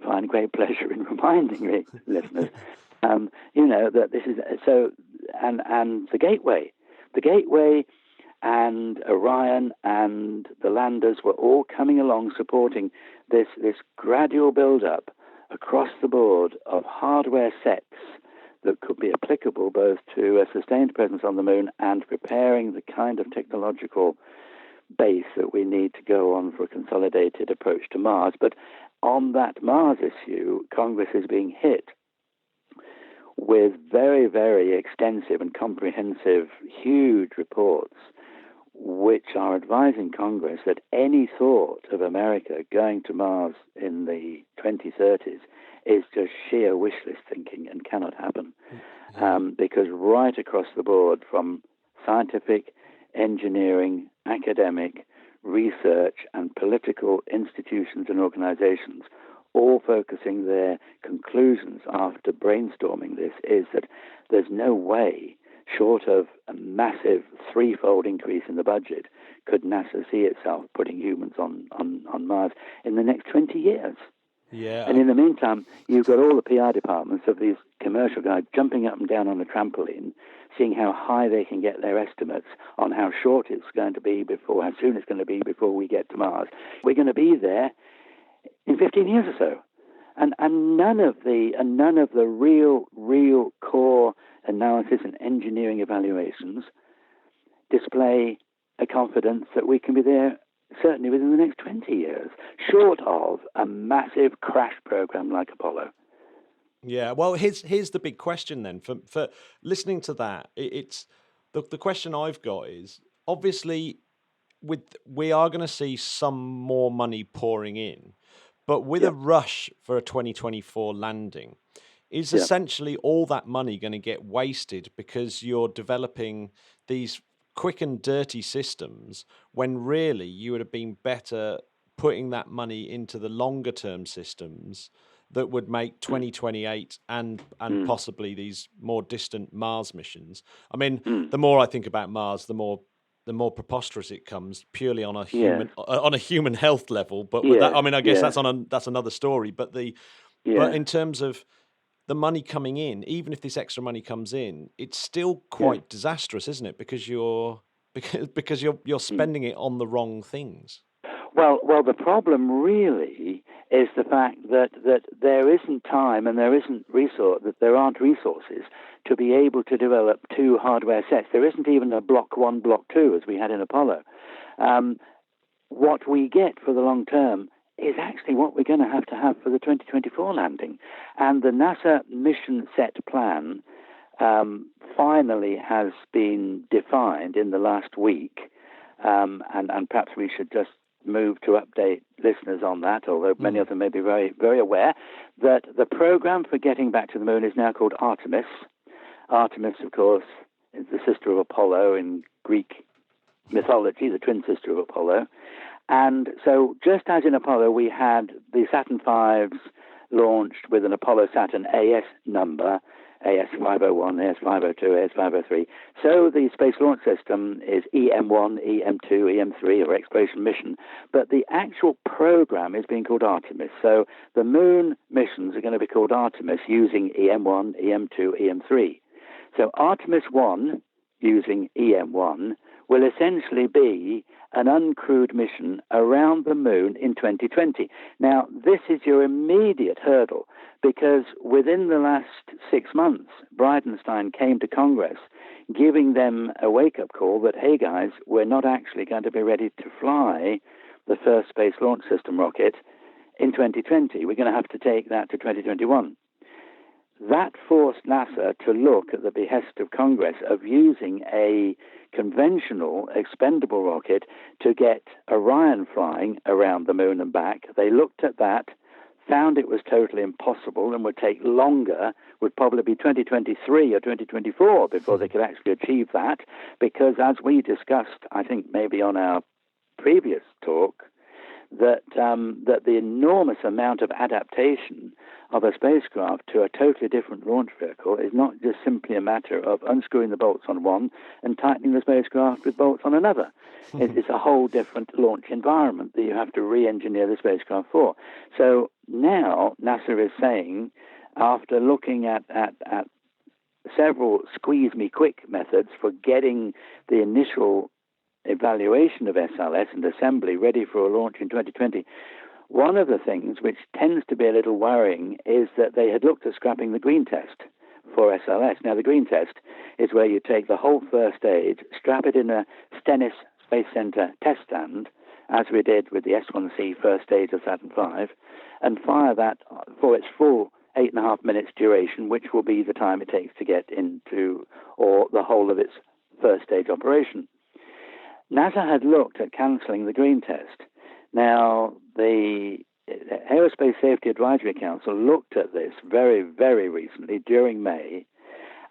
find great pleasure in reminding listeners. That this is so, and the Gateway and Orion and the landers were all coming along supporting this gradual build-up across the board of hardware sets that could be applicable both to a sustained presence on the moon and preparing the kind of technological base that we need to go on for a consolidated approach to Mars. But on that Mars issue, Congress is being hit with very, very extensive and comprehensive, huge reports which are advising Congress that any thought of America going to Mars in the 2030s is just sheer wish list thinking and cannot happen. Because right across the board, from scientific, engineering, academic, research, and political institutions and organizations, all focusing their conclusions after brainstorming this, is that there's no way, short of a massive threefold increase in the budget, could NASA see itself putting humans on Mars in the next 20 years. Yeah. And in the meantime, you've got all the PR departments of these commercial guys jumping up and down on a trampoline, seeing how high they can get their estimates on how short it's going to be how soon it's going to be before we get to Mars. We're going to be there in 15 years or so. And none of the real core analysis and engineering evaluations display a confidence that we can be there certainly within the next 20 years, short of a massive crash program like Apollo. Yeah, well, here's the big question then. For listening to that, it's the question I've got is, obviously, we are going to see some more money pouring in, but with a rush for a 2024 landing, is essentially all that money going to get wasted because you're developing these quick and dirty systems when really you would have been better putting that money into the longer term systems that would make 2028 and possibly these more distant Mars missions. I mean, the more I think about Mars, the more preposterous it comes, purely on a human health level. But with that, I mean, I guess that's another story. But but in terms of the money coming in, even if this extra money comes in, it's still quite disastrous, isn't it? Because you're spending it on the wrong things. Well, the problem really is the fact that there isn't time and there aren't resources to be able to develop two hardware sets. There isn't even a Block 1, Block 2 as we had in Apollo. What we get for the long term is actually what we're going to have for the 2024 landing. And the NASA mission set plan finally has been defined in the last week and perhaps we should just move to update listeners on that, although many of them may be very, very aware, that the program for getting back to the moon is now called Artemis. Artemis, of course, is the sister of Apollo in Greek mythology, the twin sister of Apollo. And so just as in Apollo, we had the Saturn V's launched with an Apollo Saturn AS number, AS501, AS502, AS503. So the Space Launch System is EM1, EM2, EM3, or Exploration Mission. But the actual program is being called Artemis. So the moon missions are going to be called Artemis using EM1, EM2, EM3. So Artemis 1, using EM1, will essentially be an uncrewed mission around the moon in 2020. Now, this is your immediate hurdle, because within the last 6 months, Bridenstine came to Congress giving them a wake-up call that, hey guys, we're not actually going to be ready to fly the first Space Launch System rocket in 2020. We're going to have to take that to 2021. That forced NASA to look at the behest of Congress of using a conventional expendable rocket to get Orion flying around the moon and back. They looked at that, found it was totally impossible and would take longer, would probably be 2023 or 2024 before they could actually achieve that, because as we discussed, I think maybe on our previous talk, that the enormous amount of adaptation of a spacecraft to a totally different launch vehicle is not just simply a matter of unscrewing the bolts on one and tightening the spacecraft with bolts on another. It's a whole different launch environment that you have to re-engineer the spacecraft for. So now NASA is saying, after looking at several squeeze-me-quick methods for getting the initial evaluation of SLS and assembly ready for a launch in 2020, one of the things which tends to be a little worrying is that they had looked at scrapping the green test for SLS. Now, the green test is where you take the whole first stage, strap it in a Stennis Space Center test stand, as we did with the S1C first stage of Saturn V, and fire that for its full 8.5 minutes duration, which will be the time it takes to get into, or the whole of its first stage operation. NASA had looked at cancelling the green test. Now, the Aerospace Safety Advisory Council looked at this very, very recently during May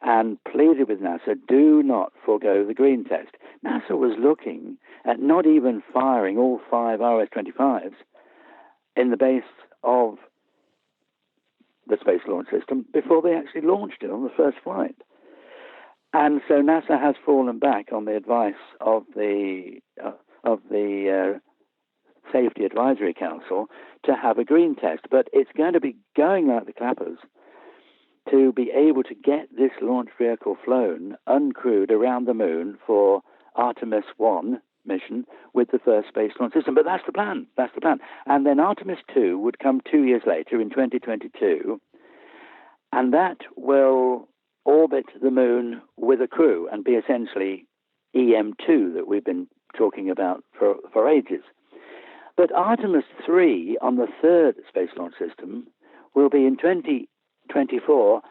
and pleaded with NASA, do not forego the green test. NASA was looking at not even firing all 5 RS-25s in the base of the Space Launch System before they actually launched it on the first flight. And so NASA has fallen back on the advice of the Safety Advisory Council to have a green test. But it's going to be going like the clappers to be able to get this launch vehicle flown uncrewed around the moon for Artemis 1 mission with the first Space Launch System. But that's the plan. That's the plan. And then Artemis 2 would come 2 years later in 2022, and that will orbit the moon with a crew and be essentially EM2 that we've been talking about for ages. But Artemis 3 on the third Space Launch System will be in 2024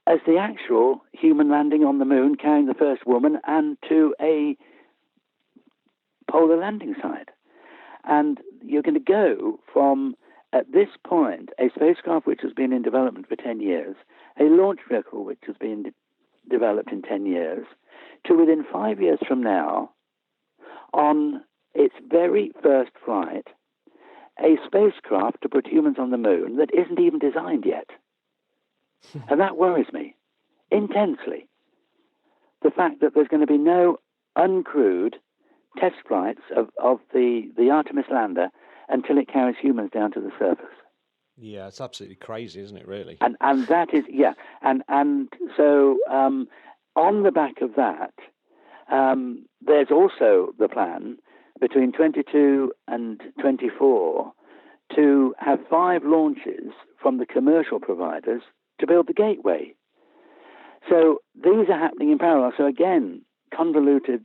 as the actual human landing on the moon, carrying the first woman and to a polar landing site. And you're going to go from, at this point, a spacecraft which has been in development for 10 years, a launch vehicle which has been developed in 10 years, to within 5 years from now, on its very first flight, a spacecraft to put humans on the moon that isn't even designed yet. And that worries me intensely. The fact that there's going to be no uncrewed test flights of the Artemis lander until it carries humans down to the surface. Yeah, it's absolutely crazy, isn't it, really? And that is, yeah. And so on the back of that, there's also the plan between 22 and 24 to have 5 launches from the commercial providers to build the gateway. So these are happening in parallel. So again, convoluted,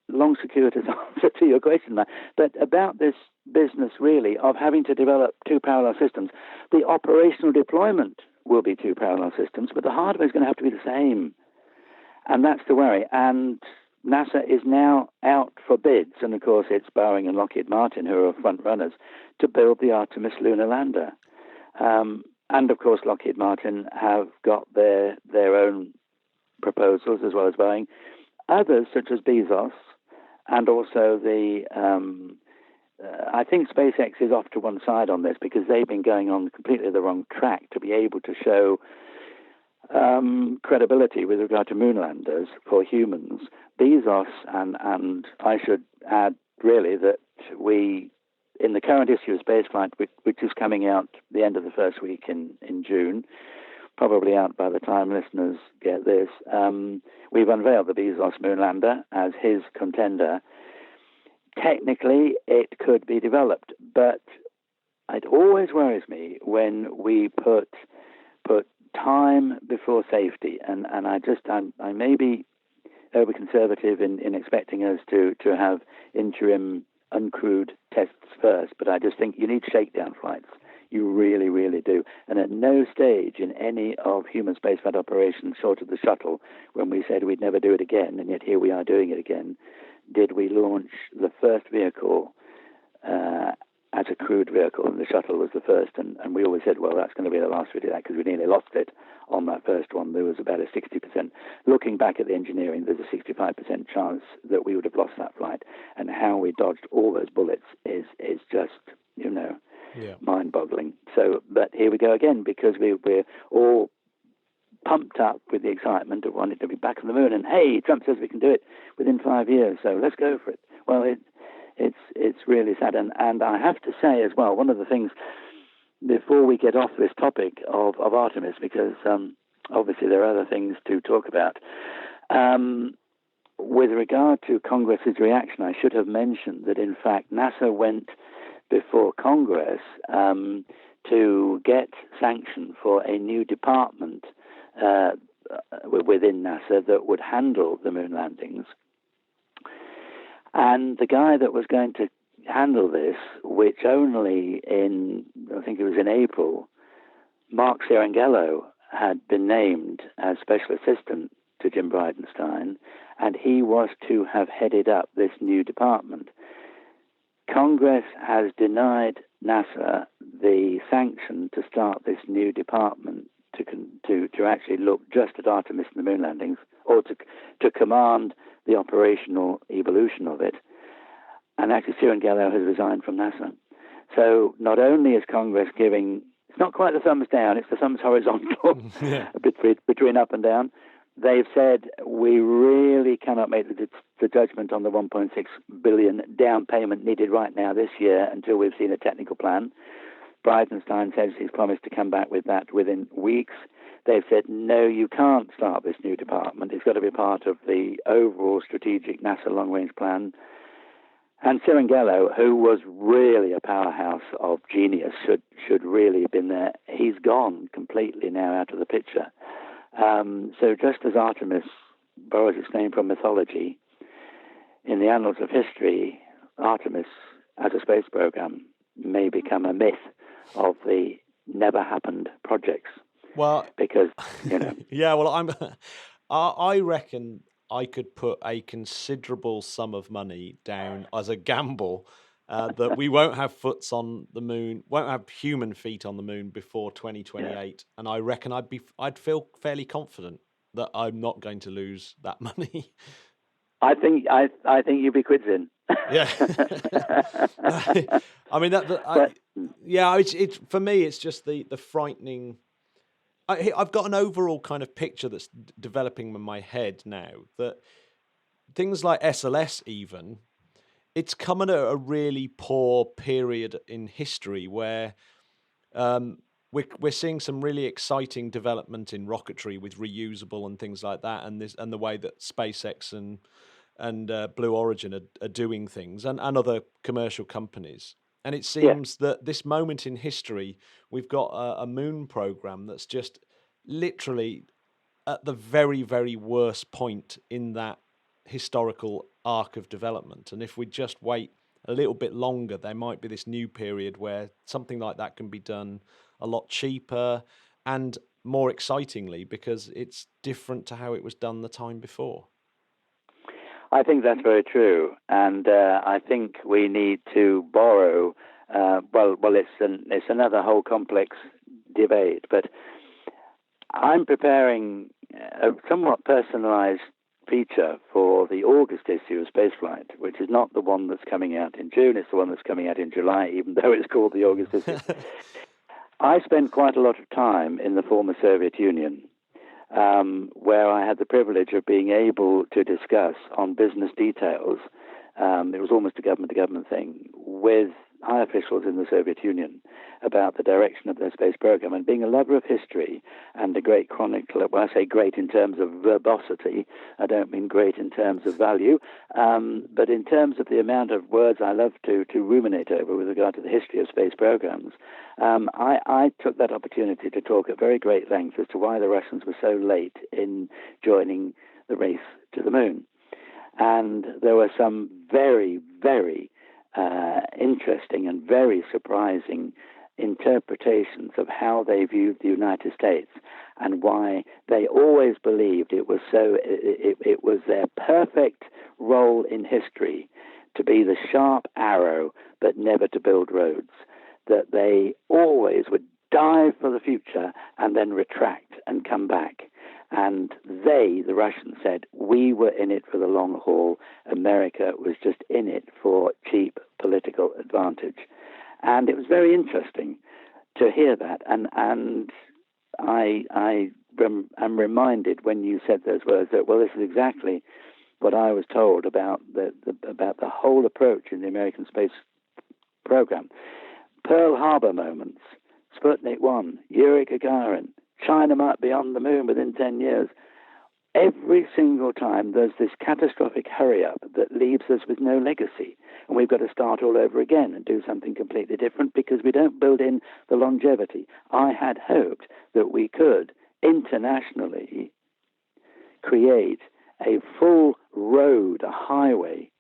long circuitous answer to your question there. But about this business really of having to develop 2 parallel systems, the operational deployment will be 2 parallel systems, but the hardware is going to have to be the same. And that's the worry. And NASA is now out for bids, and of course it's Boeing and Lockheed Martin who are front runners to build the Artemis lunar lander. And of course Lockheed Martin have got their own proposals as well as Boeing. Others, such as Bezos, and also I think SpaceX is off to one side on this because they've been going on completely the wrong track to be able to show credibility with regard to moon landers for humans. Bezos, and I should add really that we, in the current issue of Spaceflight, which is coming out the end of the first week in June, probably out by the time listeners get this, we've unveiled the Bezos moon lander as his contender. Technically, it could be developed, but it always worries me when we put time before safety, and I may be over conservative in expecting us to have interim uncrewed tests first, but I just think you need shakedown flights. You really, really do. And at no stage in any of human spaceflight operations, short of the shuttle, when we said we'd never do it again, and yet here we are doing it again, did we launch the first vehicle as a crewed vehicle, and the shuttle was the first, and we always said, well, that's going to be the last we do that, because we nearly lost it on that first one. There was about a 60%. Looking back at the engineering, there's a 65% chance that we would have lost that flight, and how we dodged all those bullets is just, mind-boggling. So, but here we go again, because we're all pumped up with the excitement of wanting to be back on the moon, and hey, Trump says we can do it within 5 years, so let's go for it. Well, it's really sad, and I have to say as well, one of the things before we get off this topic of Artemis, because obviously there are other things to talk about. With regard to Congress's reaction, I should have mentioned that in fact NASA went before Congress to get sanction for a new department within NASA that would handle the moon landings. And the guy that was going to handle this, which only I think it was in April, Mark Cirangello had been named as special assistant to Jim Bridenstine, and he was to have headed up this new department. Congress has denied NASA the sanction to start this new department to actually look just at Artemis and the moon landings, or to command the operational evolution of it. And actually, Cirangello has resigned from NASA. So not only is Congress giving, it's not quite the thumbs down, it's the thumbs horizontal, a bit between up and down. They've said we really cannot make the judgment on the $1.6 billion down payment needed right now this year until we've seen a technical plan. Bridenstine says he's promised to come back with that within weeks. They've said, no, you can't start this new department. It's got to be part of the overall strategic NASA long-range plan. And Cirangello, who was really a powerhouse of genius, should really have been there. He's gone completely now out of the picture. So just as Artemis borrows its name from mythology, in the annals of history, Artemis as a space program may become a myth of the never-happened projects. Well, because, yeah, well, I reckon I could put a considerable sum of money down as a gamble that we won't have won't have human feet on the moon before 2028, and I reckon I'd feel fairly confident that I'm not going to lose that money. I think you'd be quids in. Yeah, I mean it's for me. It's just the frightening. I've got an overall kind of picture that's developing in my head now that things like SLS even, it's come at a really poor period in history where we're seeing some really exciting development in rocketry with reusable and things like that, and the way that SpaceX and Blue Origin are doing things, and other commercial companies. And it seems that this moment in history, we've got a moon program that's just literally at the very, very worst point in that historical arc of development. And if we just wait a little bit longer, there might be this new period where something like that can be done a lot cheaper and more excitingly, because it's different to how it was done the time before. I think that's very true, and I think we need to borrow. It's another whole complex debate, but I'm preparing a somewhat personalized feature for the August issue of Spaceflight, which is not the one that's coming out in June, it's the one that's coming out in July, even though it's called the August issue. I spent quite a lot of time in the former Soviet Union, where I had the privilege of being able to discuss on business details, it was almost a government-to-government thing, with high officials in the Soviet Union about the direction of their space program. And being a lover of history and a great chronicler, well, I say great in terms of verbosity, I don't mean great in terms of value, but in terms of the amount of words I love to ruminate over with regard to the history of space programs, I took that opportunity to talk at very great length as to why the Russians were so late in joining the race to the moon. And there were some very, very interesting and very surprising interpretations of how they viewed the United States and why they always believed it was their perfect role in history to be the sharp arrow but never to build roads, that they always would dive for the future and then retract and come back. And the Russians, said, we were in it for the long haul. America was just in it for cheap political advantage. And it was very interesting to hear that. And I'm reminded when you said those words that, well, this is exactly what I was told about the whole approach in the American space program. Pearl Harbor moments, Sputnik 1, Yuri Gagarin, China might be on the moon within 10 years. Every single time there's this catastrophic hurry-up that leaves us with no legacy. And we've got to start all over again and do something completely different because we don't build in the longevity. I had hoped that we could internationally create a full road, a highway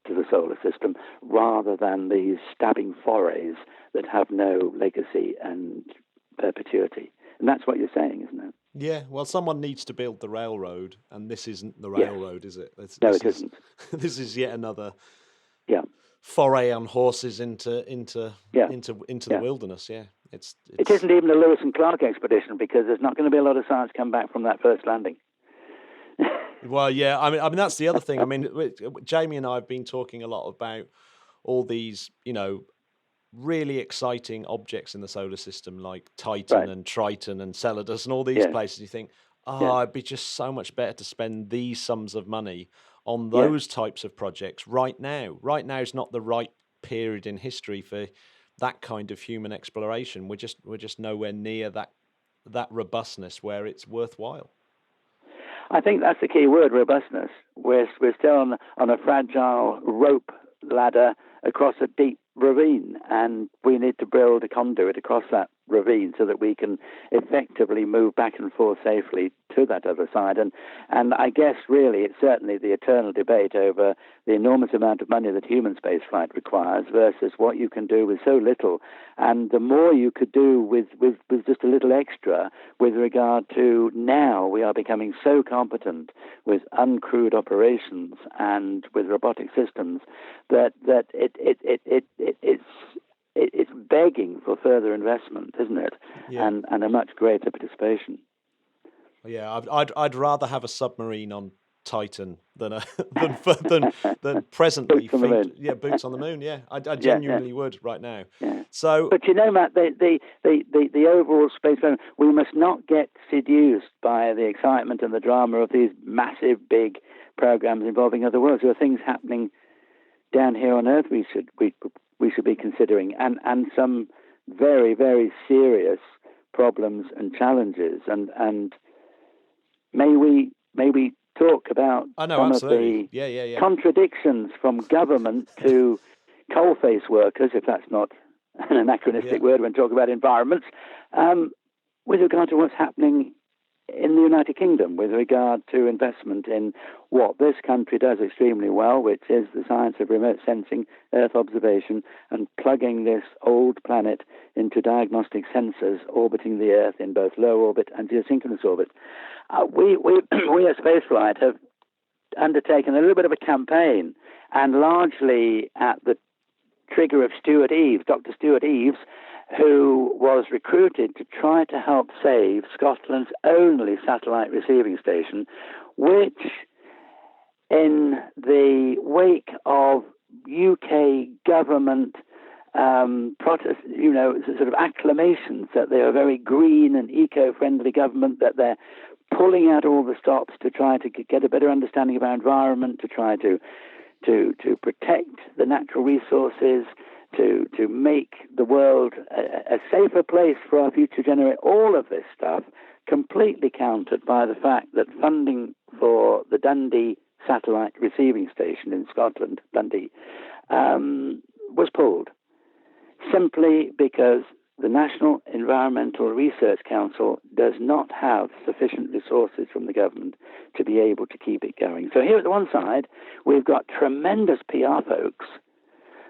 to the solar system, rather than these stabbing forays that have no legacy and perpetuity. And that's what you're saying, isn't it? Yeah, well, someone needs to build the railroad, and this isn't the railroad, is it? No, it isn't. This is yet another yeah. foray on horses into the wilderness. Yeah, it isn't even a Lewis and Clark expedition because there's not going to be a lot of science come back from that first landing. Well, yeah, I mean that's the other thing. I mean, Jamie and I have been talking a lot about all these, really exciting objects in the solar system like Titan and Triton and Enceladus and all these places. You think, it'd be just so much better to spend these sums of money on those types of projects right now. Right now is not the right period in history for that kind of human exploration. We're just nowhere near that robustness where it's worthwhile. I think that's the key word, robustness. We're still on a fragile rope ladder across a deep ravine, and we need to build a conduit across that ravine so that we can effectively move back and forth safely to that other side. And I guess really it's certainly the eternal debate over the enormous amount of money that human spaceflight requires versus what you can do with so little. And the more you could do with just a little extra with regard to now we are becoming so competent with uncrewed operations and with robotic systems that it's begging for further investment, isn't it? Yeah. And a much greater participation. Yeah, I'd rather have a submarine on Titan than presently boots on the moon. Yeah, I genuinely would right now. Yeah. So, but Matt, the overall space program, we must not get seduced by the excitement and the drama of these massive, big programs involving other worlds. There are things happening down here on Earth we should be considering, and some very, very serious problems and challenges, and may we talk about some of the contradictions from government to coalface workers, if that's not an anachronistic word when talking about environments, with regard to what's happening in the United Kingdom with regard to investment in what this country does extremely well, which is the science of remote sensing, Earth observation, and plugging this old planet into diagnostic sensors orbiting the Earth in both low orbit and geosynchronous orbit. We at Spaceflight undertaken a little bit of a campaign, and largely at the trigger of Stuart Eaves, Dr. Stuart Eaves, who was recruited to try to help save Scotland's only satellite receiving station, which, in the wake of UK government protest, sort of acclamations that they are a very green and eco-friendly government, that they're pulling out all the stops to try to get a better understanding of our environment, to try to protect the natural resources, to make the world a safer place for our future generation. All of this stuff completely countered by the fact that funding for the Dundee Satellite Receiving Station in Scotland, Dundee, was pulled, simply because the National Environmental Research Council does not have sufficient resources from the government to be able to keep it going. So here at the one side, we've got tremendous PR folks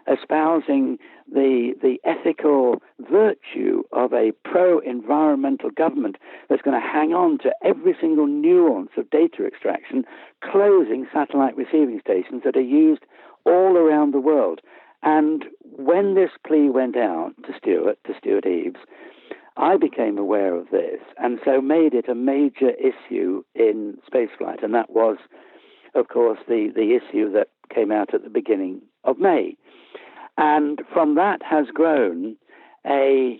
espousing the ethical virtue of a pro-environmental government that's going to hang on to every single nuance of data extraction, closing satellite receiving stations that are used all around the world. And when this plea went out to Stuart Eaves, I became aware of this and so made it a major issue in spaceflight. And that was, of course, the issue that came out at the beginning of May. And from that has grown a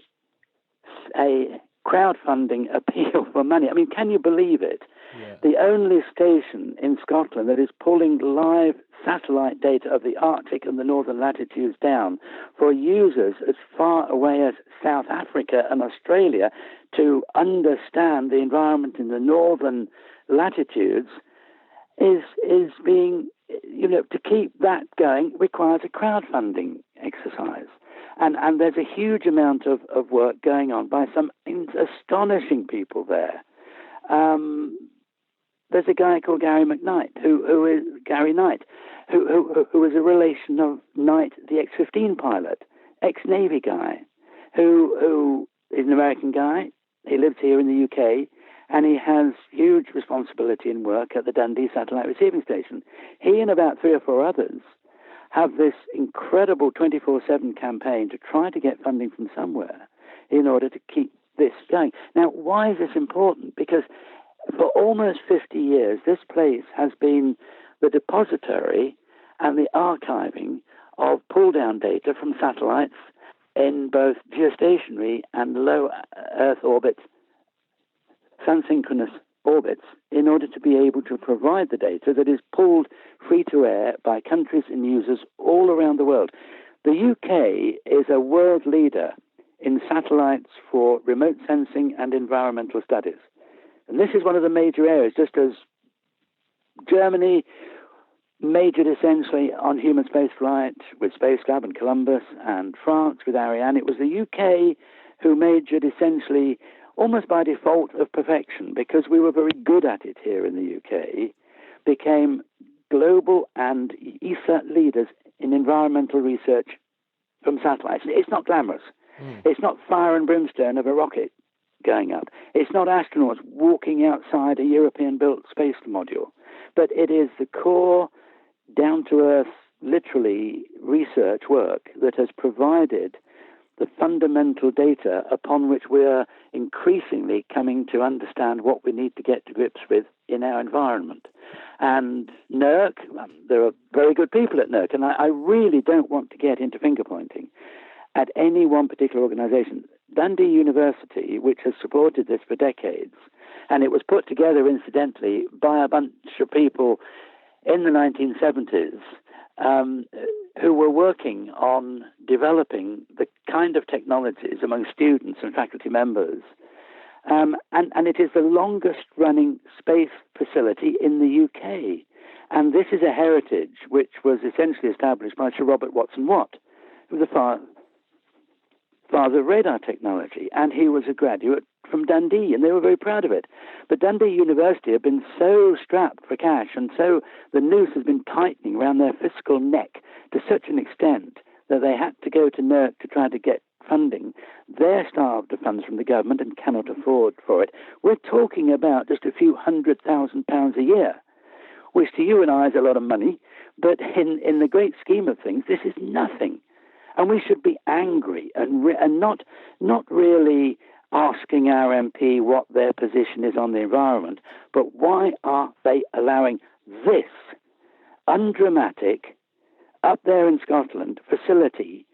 crowdfunding appeal for money. I mean, can you believe it? Yeah. The only station in Scotland that is pulling live satellite data of the Arctic and the northern latitudes down for users as far away as South Africa and Australia to understand the environment in the northern latitudes is being, to keep that going requires a crowdfunding exercise. And there's a huge amount of work going on by some astonishing people there. There's a guy called Gary Knight, who is a relation of Knight, the X-15 pilot, ex-Navy guy, who is an American guy. He lives here in the UK, and he has huge responsibility and work at the Dundee Satellite Receiving Station. He and about 3 or 4 others have this incredible 24/7 campaign to try to get funding from somewhere in order to keep this going. Now, why is this important? Because for almost 50 years, this place has been the depository and the archiving of pull-down data from satellites in both geostationary and low Earth orbit, sun-synchronous orbits, in order to be able to provide the data that is pulled free to air by countries and users all around the world. The UK is a world leader in satellites for remote sensing and environmental studies. And this is one of the major areas, just as Germany majored essentially on human spaceflight with Spacelab and Columbus, and France with Ariane. It was the UK who majored essentially almost by default of perfection, because we were very good at it here in the UK, became global and ESA leaders in environmental research from satellites. It's not glamorous. It's not fire and brimstone of a rocket going up. It's not astronauts walking outside a European-built space module. But it is the core, down-to-earth, literally, research work that has provided the fundamental data upon which we are increasingly coming to understand what we need to get to grips with in our environment. And NERC, there are very good people at NERC, and I really don't want to get into finger-pointing at any one particular organization. Dundee University, which has supported this for decades, and it was put together, incidentally, by a bunch of people in the 1970s who were working on developing the kind of technologies among students and faculty members. And it is the longest-running space facility in the UK. And this is a heritage which was essentially established by Sir Robert Watson-Watt, who was the father of radar technology, and he was a graduate from Dundee, and they were very proud of it. But Dundee University have been so strapped for cash, and so the noose has been tightening around their fiscal neck to such an extent that they had to go to NERC to try to get funding. They're starved of funds from the government and cannot afford for it. We're talking about just a few £100,000 a year, which to you and I is a lot of money, but in the great scheme of things, this is nothing. And we should be angry and not really asking our MP what their position is on the environment, but why are they allowing this undramatic, up there in Scotland, facility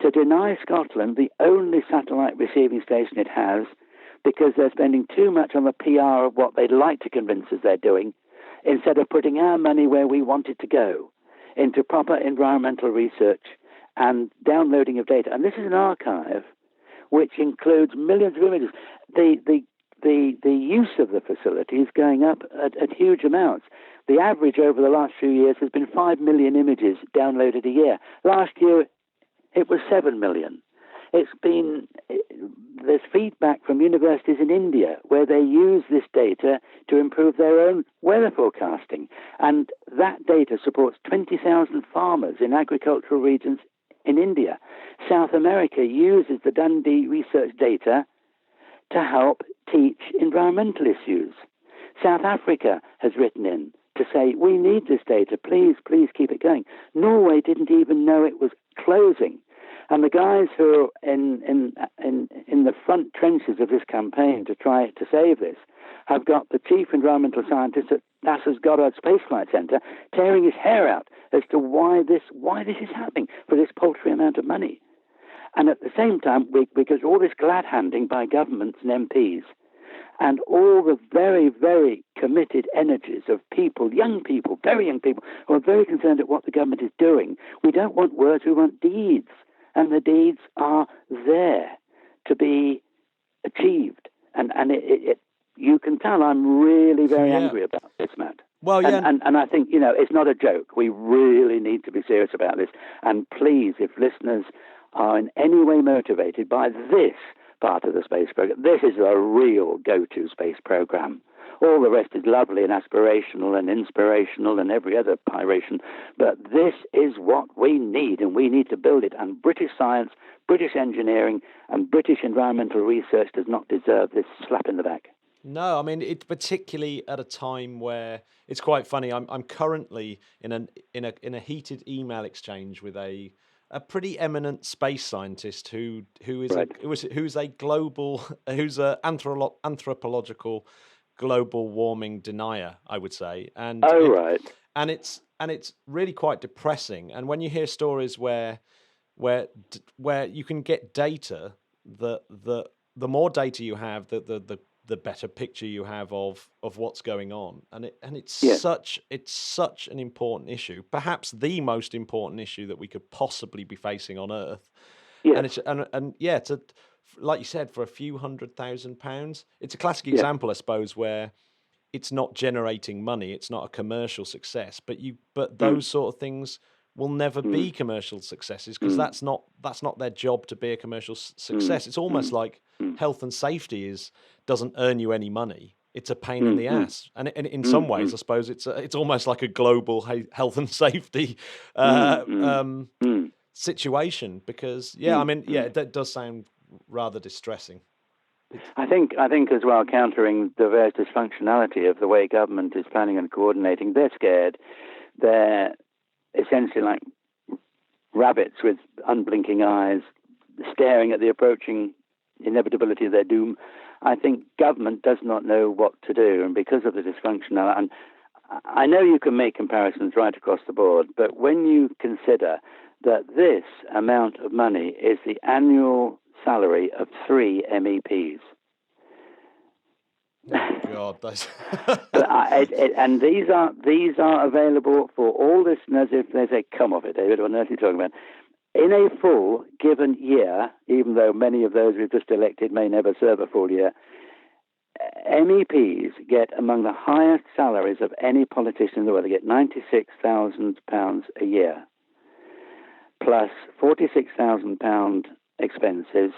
to deny Scotland the only satellite receiving station it has, because they're spending too much on the PR of what they'd like to convince us they're doing, instead of putting our money where we want it to go, into proper environmental research and downloading of data. And this is an archive which includes millions of images. The use of the facility is going up at huge amounts. The average over the last few years has been 5 million images downloaded a year. Last year, it was 7 million. There's feedback from universities in India where they use this data to improve their own weather forecasting. And that data supports 20,000 farmers in agricultural regions in India. South America uses the Dundee research data to help teach environmental issues. South Africa has written in to say, we need this data, please keep it going. Norway didn't even know it was closing. And the guys who are in the front trenches of this campaign to try to save this have got the chief environmental scientist at NASA's Goddard Space Flight Center tearing his hair out as to why this is happening for this paltry amount of money. And at the same time, because all this glad-handing by governments and MPs and all the very, very committed energies of people, young people, very young people, who are very concerned at what the government is doing, we don't want words, we want deeds. And the deeds are there to be achieved. And you can tell I'm really very angry about this, Matt. Well, yeah. And I think, it's not a joke. We really need to be serious about this. And please, if listeners are in any way motivated by this part of the space program, this is a real go-to space program. All the rest is lovely and aspirational and inspirational and every other pyration. But this is what we need, and we need to build it. And British science, British engineering, and British environmental research does not deserve this slap in the back. No, I mean, it's particularly at a time where it's quite funny. I'm currently in a heated email exchange with a pretty eminent space scientist who's a anthropological global warming denier, I would say. And and it's really quite depressing. And when you hear stories where you can get data, the more data you have, the better picture you have of what's going on. And it's such an important issue, perhaps the most important issue that we could possibly be facing on Earth. Yes. And it's like you said, for a few £100,000, it's a classic example, I suppose, where it's not generating money, it's not a commercial success, but those sort of things will never be commercial successes, because that's not their job to be a commercial success. It's almost like health and safety doesn't earn you any money. It's a pain in the ass, and in some ways, I suppose it's almost like a global health and safety situation. Because that does sound rather distressing. I think as well, countering the various dysfunctionality of the way government is planning and coordinating, they're scared. They're essentially like rabbits with unblinking eyes, staring at the approaching inevitability of their doom. I think government does not know what to do, and because of the dysfunctionality, and I know you can make comparisons right across the board, but when you consider that this amount of money is the annual salary of 3 MEPs. Oh God, that's and these are available for all listeners if they say, "Come off it, David, what on earth are you talking about?" In a full given year, even though many of those we've just elected may never serve a full year, MEPs get among the highest salaries of any politician in the world. They get £96,000 a year, plus £46,000 expenses,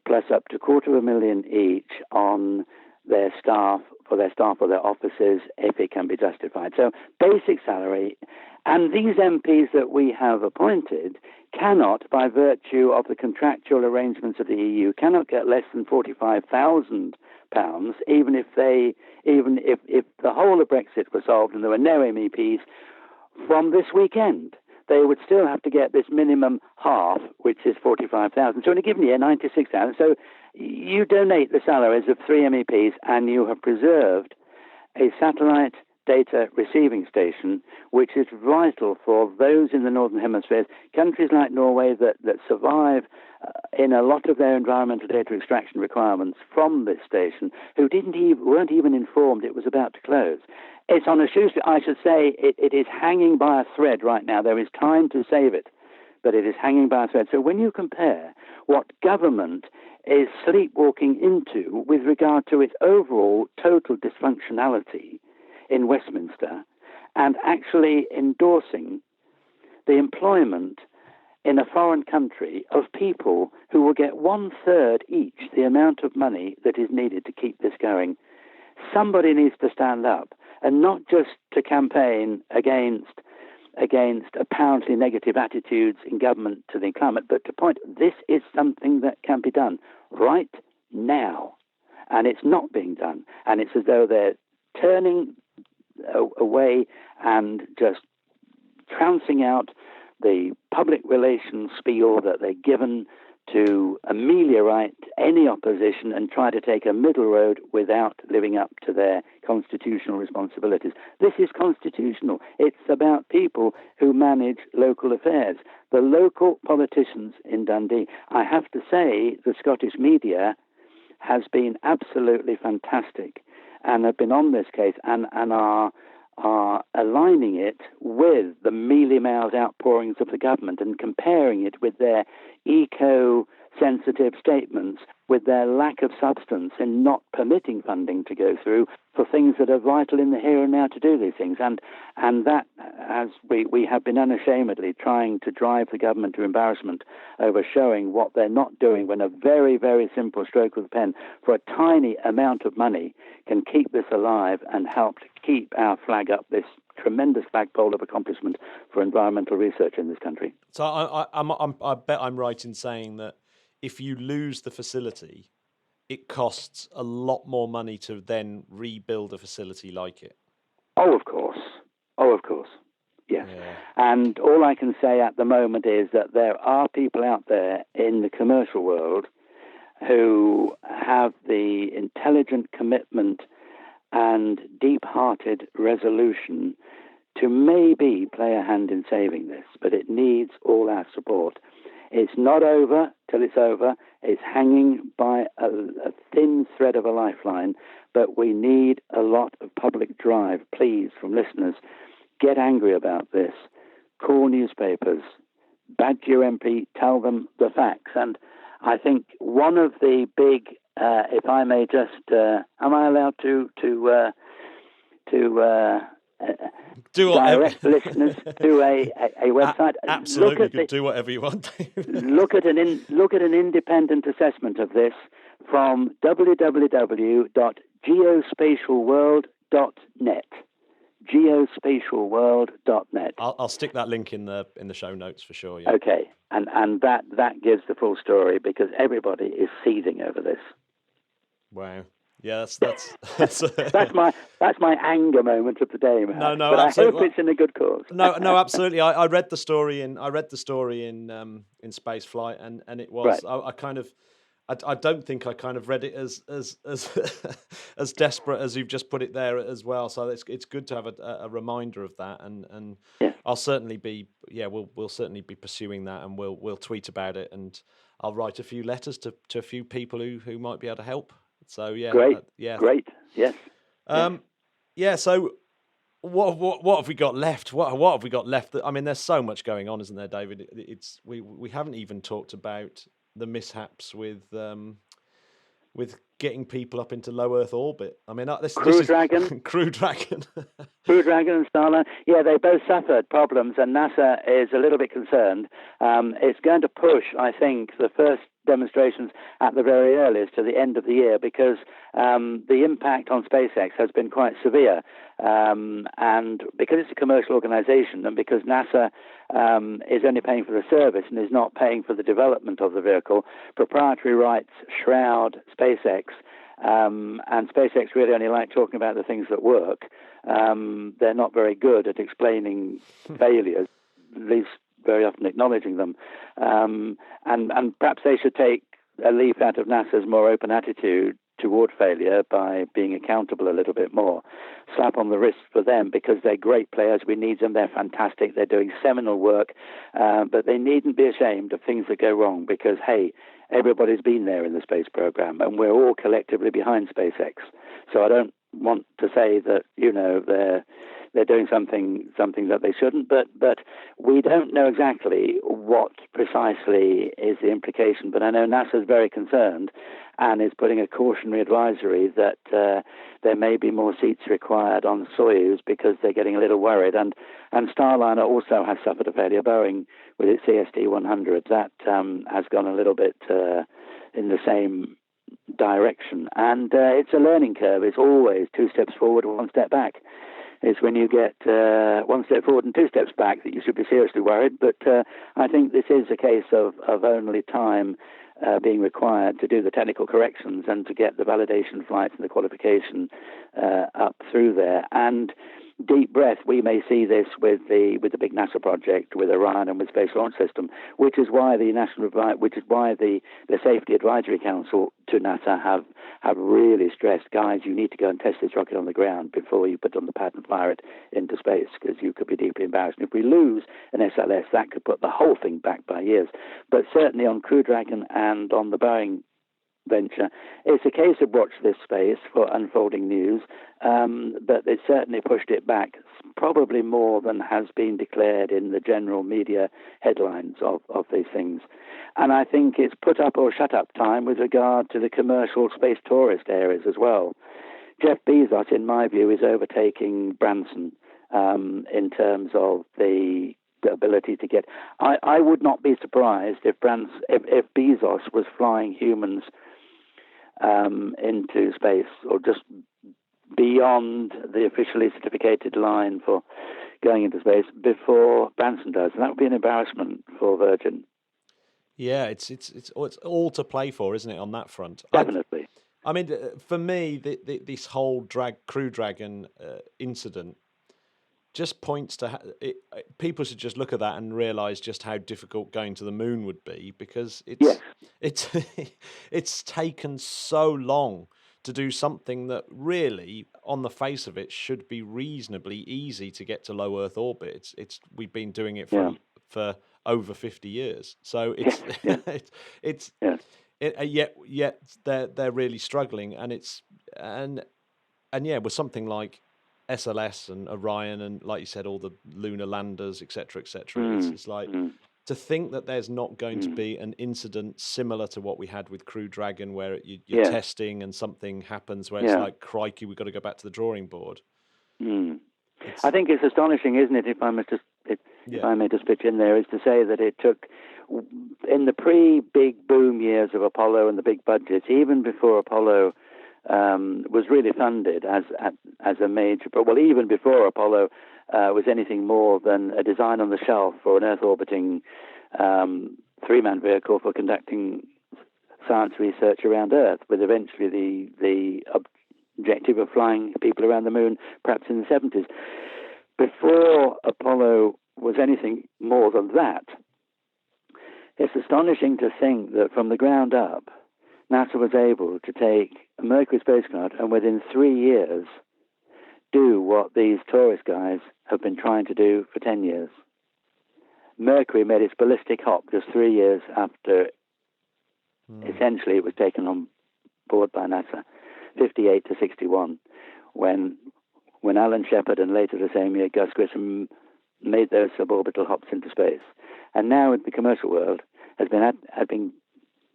plus up to £250,000 each on their staff or their offices, if it can be justified. So basic salary. And these MPs that we have appointed cannot, by virtue of the contractual arrangements of the EU, cannot get less than £45,000 even if the whole of Brexit were solved and there were no MEPs from this weekend. They would still have to get this minimum half, which is 45,000. So in a given year, 96,000. So you donate the salaries of 3 MEPs and you have preserved a satellite data receiving station, which is vital for those in the Northern Hemisphere, countries like Norway that survive in a lot of their environmental data extraction requirements from this station, who weren't even informed it was about to close. It's on a shoestring. I should say it is hanging by a thread right now. There is time to save it, but it is hanging by a thread. So when you compare what government is sleepwalking into with regard to its overall total dysfunctionality in Westminster and actually endorsing the employment in a foreign country of people who will get 1/3 each the amount of money that is needed to keep this going, somebody needs to stand up, and not just to campaign against apparently negative attitudes in government to the climate, but to point this is something that can be done right now. And it's not being done. And it's as though they're turning away and just trouncing out the public relations spiel that they're given to ameliorate any opposition and try to take a middle road without living up to their constitutional responsibilities. This is constitutional. It's about people who manage local affairs. The local politicians in Dundee, I have to say, the Scottish media has been absolutely fantastic and have been on this case and are aligning it with the mealy-mouthed outpourings of the government and comparing it with their eco-sensitive statements, with their lack of substance in not permitting funding to go through for things that are vital in the here and now to do these things. And that, as we have been unashamedly trying to drive the government to embarrassment over showing what they're not doing when a very, very simple stroke of the pen for a tiny amount of money can keep this alive and help to keep our flag up this tremendous flagpole of accomplishment for environmental research in this country. So I bet I'm right in saying that if you lose the facility, it costs a lot more money to then rebuild a facility like it. Oh, of course. Yes. Yeah. And all I can say at the moment is that there are people out there in the commercial world who have the intelligent commitment and deep-hearted resolution to maybe play a hand in saving this, but it needs all our support. It's not over till it's over. It's hanging by a thin thread of a lifeline, but we need a lot of public drive. Please, from listeners, get angry about this. Call newspapers, badge your MP, tell them the facts. And I think one of the big, if I may just, am I allowed to direct listeners to a website? Absolutely, you can do whatever you want. look at an independent assessment of this from www.geospatialworld.net. Geospatialworld.net. I'll stick that link in the show notes for sure. Yeah. Okay, and that gives the full story because everybody is seething over this. Wow. Yeah, that's that's my anger moment of the day, man. No, but absolutely. I hope it's in a good cause. No, absolutely. I read the story in Spaceflight, and it was right. I don't think I kind of read it as as desperate as you've just put it there as well. So it's good to have a reminder of that, and yeah. I'll certainly be we'll certainly be pursuing that, and we'll tweet about it, and I'll write a few letters to a few people who might be able to help. So yeah, great, great, yes. So what have we got left? What have we got left? I mean, there's so much going on, isn't there, David? It's we haven't even talked about the mishaps with getting people up into low Earth orbit. I mean, Crew Dragon, Crew Dragon and Starliner. Yeah, they both suffered problems, and NASA is a little bit concerned. It's going to push, I think, the first demonstrations at the very earliest to the end of the year because the impact on SpaceX has been quite severe. And because it's a commercial organization and because NASA is only paying for the service and is not paying for the development of the vehicle, proprietary rights shroud SpaceX And SpaceX really only like talking about the things that work. They're not very good at explaining failures, at least very often acknowledging them. And perhaps they should take a leaf out of NASA's more open attitude toward failure by being accountable a little bit more. Slap on the wrist for them, because they're great players. We need them. They're fantastic. They're doing seminal work. But they needn't be ashamed of things that go wrong, because, hey, everybody's been there in the space program, and we're all collectively behind SpaceX. So I don't want to say that, they're doing something that they shouldn't, but we don't know exactly what precisely is the implication. But I know NASA is very concerned and is putting a cautionary advisory that there may be more seats required on Soyuz, because they're getting a little worried. And Starliner also has suffered a failure. Boeing, with its CST-100, that has gone a little bit in the same direction. And it's a learning curve. It's always 2 steps forward, 1 step back. It's when you get 1 step forward and 2 steps back that you should be seriously worried. But I think this is a case of only time being required to do the technical corrections and to get the validation flights and the qualification up through there. And deep breath, we may see this with the big NASA project, with Orion and with Space Launch System, which is why the Safety Advisory Council to NASA have really stressed, guys, you need to go and test this rocket on the ground before you put it on the pad and fire it into space, because you could be deeply embarrassed. And if we lose an SLS, that could put the whole thing back by years. But certainly on Crew Dragon and on the Boeing venture, it's a case of watch this space for unfolding news, but it certainly pushed it back, probably more than has been declared in the general media headlines of these things. And I think it's put up or shut up time with regard to the commercial space tourist areas as well. Jeff Bezos, in my view, is overtaking Branson in terms of the ability to get. I would not be surprised if Bezos was flying humans into space, or just beyond the officially certificated line for going into space, before Branson does. And that would be an embarrassment for Virgin. Yeah, it's all to play for, isn't it, on that front? Definitely. I mean, for me, this whole Crew Dragon incident just points to people should just look at that and realise just how difficult going to the moon would be, because it's taken so long to do something that really, on the face of it, should be reasonably easy to get to low Earth orbit. We've been doing it for over 50 years, so yet they're really struggling, and with something like SLS and Orion, and like you said, all the lunar landers, etc., etc. It's like to think that there's not going to be an incident similar to what we had with Crew Dragon, where you're testing and something happens where it's like, crikey, we've got to go back to the drawing board. I think it's astonishing, isn't it? If I may just pitch in there, is to say that it took, in the pre-big boom years of Apollo and the big budgets, even before Apollo was really funded as a major, well, even before Apollo was anything more than a design on the shelf for an Earth-orbiting 3-man vehicle for conducting science research around Earth, with eventually the objective of flying people around the moon, perhaps in the 70s. Before Apollo was anything more than that, it's astonishing to think that from the ground up, NASA was able to take a Mercury spacecraft and within 3 years do what these tourist guys have been trying to do for 10 years. Mercury made its ballistic hop just 3 years after essentially it was taken on board by NASA, 58 to 61, when Alan Shepard and later the same year Gus Grissom made those suborbital hops into space. And now the commercial world had been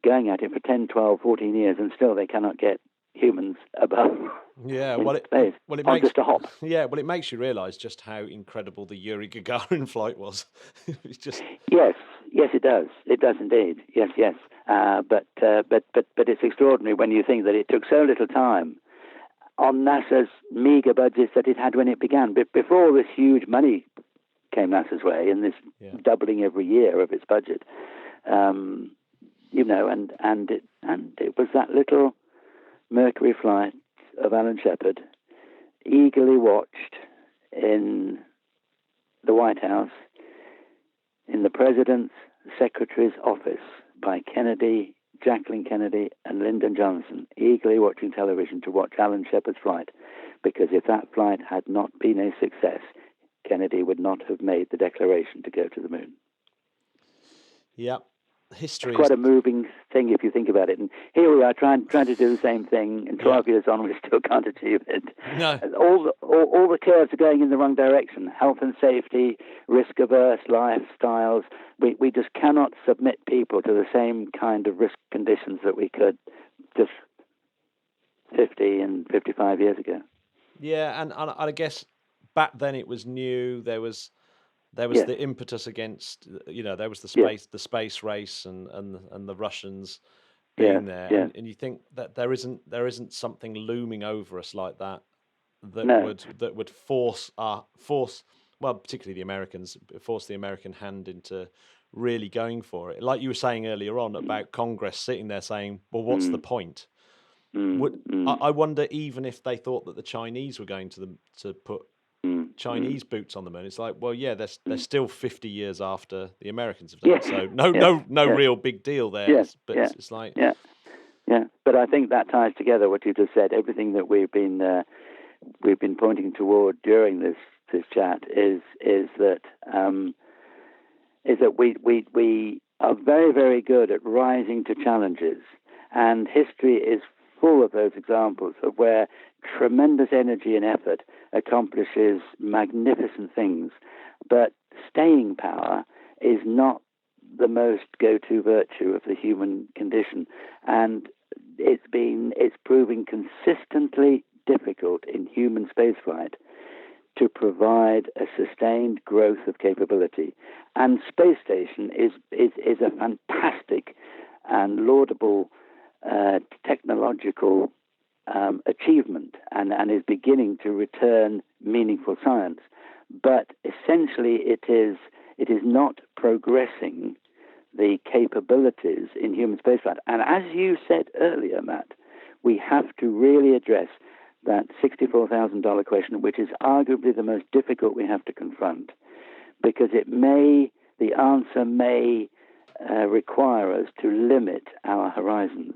going at it for 10, 12, 14 years, and still they cannot get humans above space. It makes just a hop. Yeah, well, it makes you realise just how incredible the Yuri Gagarin flight was. It's just yes, it does. It does indeed. Yes. But it's extraordinary when you think that it took so little time on NASA's meager budgets that it had when it began. But before this huge money came NASA's way, and this doubling every year of its budget. And it was that little Mercury flight of Alan Shepard, eagerly watched in the White House, in the President's Secretary's office by Kennedy, Jacqueline Kennedy and Lyndon Johnson, eagerly watching television to watch Alan Shepard's flight, because if that flight had not been a success, Kennedy would not have made the declaration to go to the moon. Yeah. History it's quite a moving thing if you think about it. And here we are trying to do the same thing, and 12 years on we still can't achieve it. No. All the curves are going in the wrong direction. Health and safety, risk-averse lifestyles. We just cannot submit people to the same kind of risk conditions that we could just 50 and 55 years ago. Yeah, and I guess back then it was new. There was the impetus against, there was the space race and the Russians being there, and you think that there isn't something looming over us like that would force particularly the Americans, force the American hand into really going for it. Like you were saying earlier on about Congress sitting there saying, well, what's the point? I wonder even if they thought that the Chinese were going to put Chinese boots on the moon. It's like, well, yeah, they're still 50 years after the Americans have done it, so no real big deal there. It's like But I think that ties together what you just said. Everything that we've been pointing toward during this chat is that we are very, very good at rising to challenges, and history is full of those examples of where tremendous energy and effort accomplishes magnificent things, but staying power is not the most go-to virtue of the human condition, and it's proving consistently difficult in human spaceflight to provide a sustained growth of capability. And space station is a fantastic and laudable technological achievement and is beginning to return meaningful science. But essentially it is not progressing the capabilities in human spaceflight. And as you said earlier, Matt, we have to really address that $64,000 question, which is arguably the most difficult we have to confront, because the answer may require us to limit our horizons.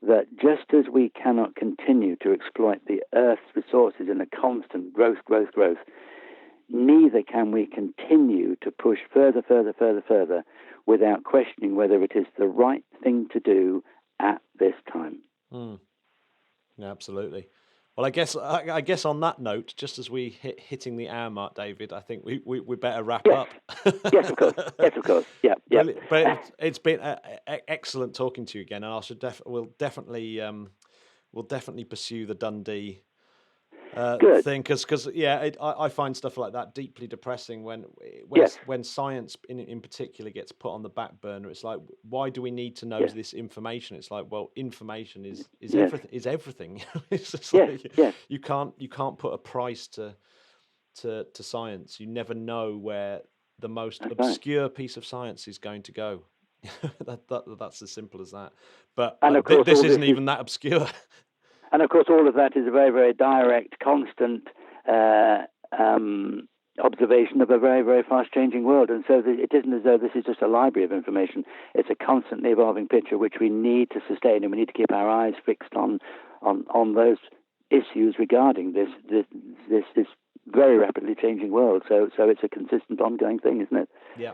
That just as we cannot continue to exploit the Earth's resources in a constant growth, neither can we continue to push further without questioning whether it is the right thing to do at this time. Yeah, absolutely. Well, I guess on that note, just as we hitting the hour mark, David, I think we better wrap up. Yes, of course. Yeah. But it's been excellent talking to you again, and we'll definitely pursue the Dundee thing, because I find stuff like that deeply depressing when science in particular gets put on the back burner. It's like, why do we need to know this information? It's like, well, information is everything. It's just you can't put a price to science. You never know where the most obscure piece of science is going to go. That's as simple as that. But this isn't even that obscure. And of course, all of that is a very, very direct, constant observation of a very, very fast-changing world. And so it isn't as though this is just a library of information. It's a constantly evolving picture which we need to sustain, and we need to keep our eyes fixed on those issues regarding this very rapidly changing world. So it's a consistent, ongoing thing, isn't it? Yeah.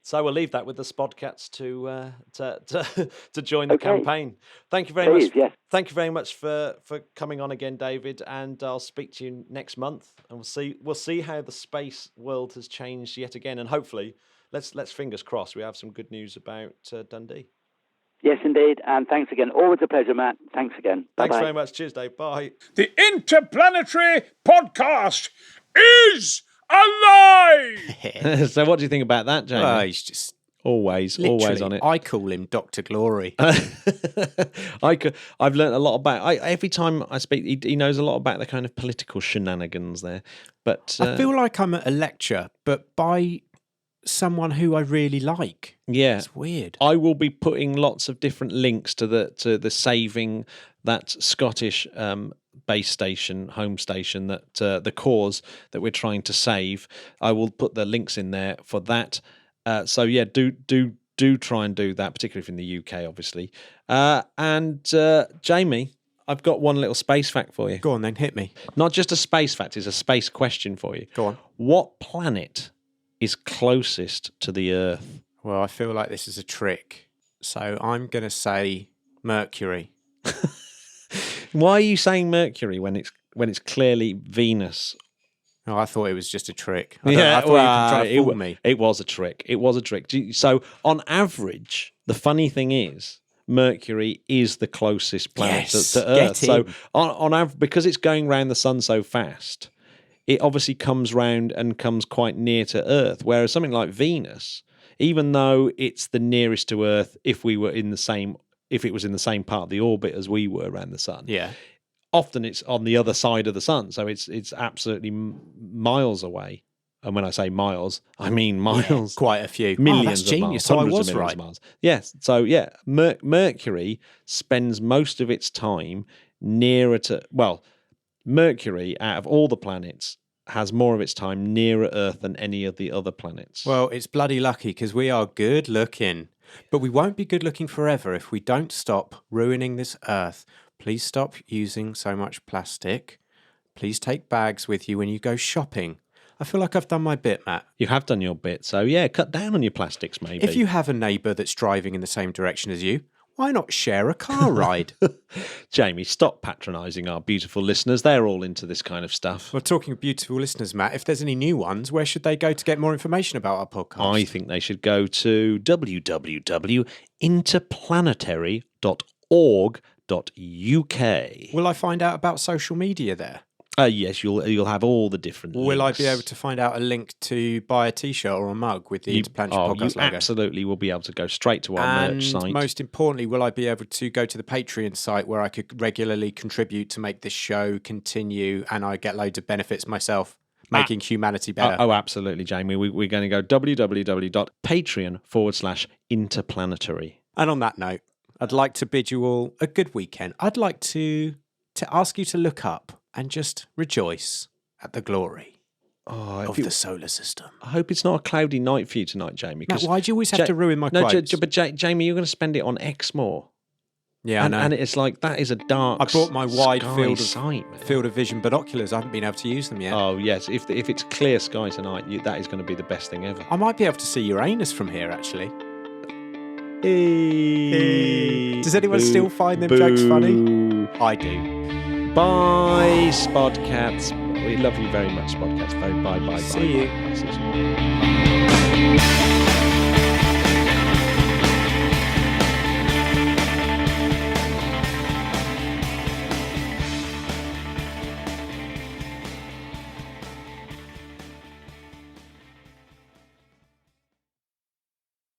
So we'll leave that with the Spodcats to join the campaign. Thank you very much. Yes. Thank you very much for coming on again, David. And I'll speak to you next month, and we'll see how the space world has changed yet again. And hopefully, let's fingers crossed, we have some good news about Dundee. Yes, indeed. And thanks again. Always a pleasure, Matt. Thanks again. Thanks very much. Cheers, Dave. Bye. The Interplanetary Podcast is alive! So what do you think about that, Jamie? Well, he's just always on it. I call him Dr. Glory. I've learned a lot about. Every time I speak, he knows a lot about the kind of political shenanigans there. But I feel like I'm at a lecture, but by someone who I really like. Yeah, it's weird. I will be putting lots of different links to the saving that Scottish base station, home station, that the cause that we're trying to save. I will put the links in there for that. So yeah, do try and do that, particularly if in the UK, obviously. And Jamie, I've got one little space fact for you. Go on then, hit me. Not just a space fact, it's a space question for you. Go on. What planet is closest to the Earth? Well, I feel like this is a trick. So I'm going to say Mercury. Why are you saying Mercury when it's clearly Venus? Oh, I thought it was just a trick. I thought you were trying to fool me. It was a trick. It was a trick. So on average, the funny thing is, Mercury is the closest planet to Earth. So on average, because it's going around the sun so fast, it obviously comes round and comes quite near to Earth. Whereas something like Venus, even though it's the nearest to Earth, if it was in the same part of the orbit as we were around the sun, often it's on the other side of the sun. So it's absolutely miles away. And when I say miles, I mean miles. Quite a few. Millions that's genius. of miles. So I Hundreds was of millions right. of miles. Yes. So yeah, Mercury spends most of its time nearer to... Well, Mercury, out of all the planets, has more of its time nearer Earth than any of the other planets. Well, it's bloody lucky because we are good looking. But we won't be good looking forever if we don't stop ruining this Earth. Please stop using so much plastic. Please take bags with you when you go shopping. I feel like I've done my bit, Matt. You have done your bit. So yeah, cut down on your plastics, maybe. If you have a neighbour that's driving in the same direction as you, why not share a car ride? Jamie, stop patronising our beautiful listeners. They're all into this kind of stuff. Well, talking of beautiful listeners, Matt, if there's any new ones, where should they go to get more information about our podcast? I think they should go to www.interplanetary.org.uk. Will I find out about social media there? Yes, you'll have all the different links. Will I be able to find out a link to buy a T-shirt or a mug with the Interplanetary Podcast logo? Absolutely will be able to go straight to our merch site. And most importantly, will I be able to go to the Patreon site where I could regularly contribute to make this show continue and I get loads of benefits myself, making humanity better? Oh, absolutely, Jamie. We're going to go www.patreon.com/interplanetary. And on that note, I'd like to bid you all a good weekend. I'd like to ask you to look up and just rejoice at the glory of the solar system. I hope it's not a cloudy night for you tonight, Jamie. Matt, why do you always have to ruin my quotes? But Jamie, you're going to spend it on Exmoor. Yeah, I know. And it's like, that is a dark I brought my wide field of vision binoculars. I haven't been able to use them yet. Oh, yes. If it's clear sky tonight, that is going to be the best thing ever. I might be able to see Uranus from here, actually. Hey. Does anyone still find them jokes funny? I do. Bye, Spodcats. We love you very much, Spodcats. Bye. See you. Bye.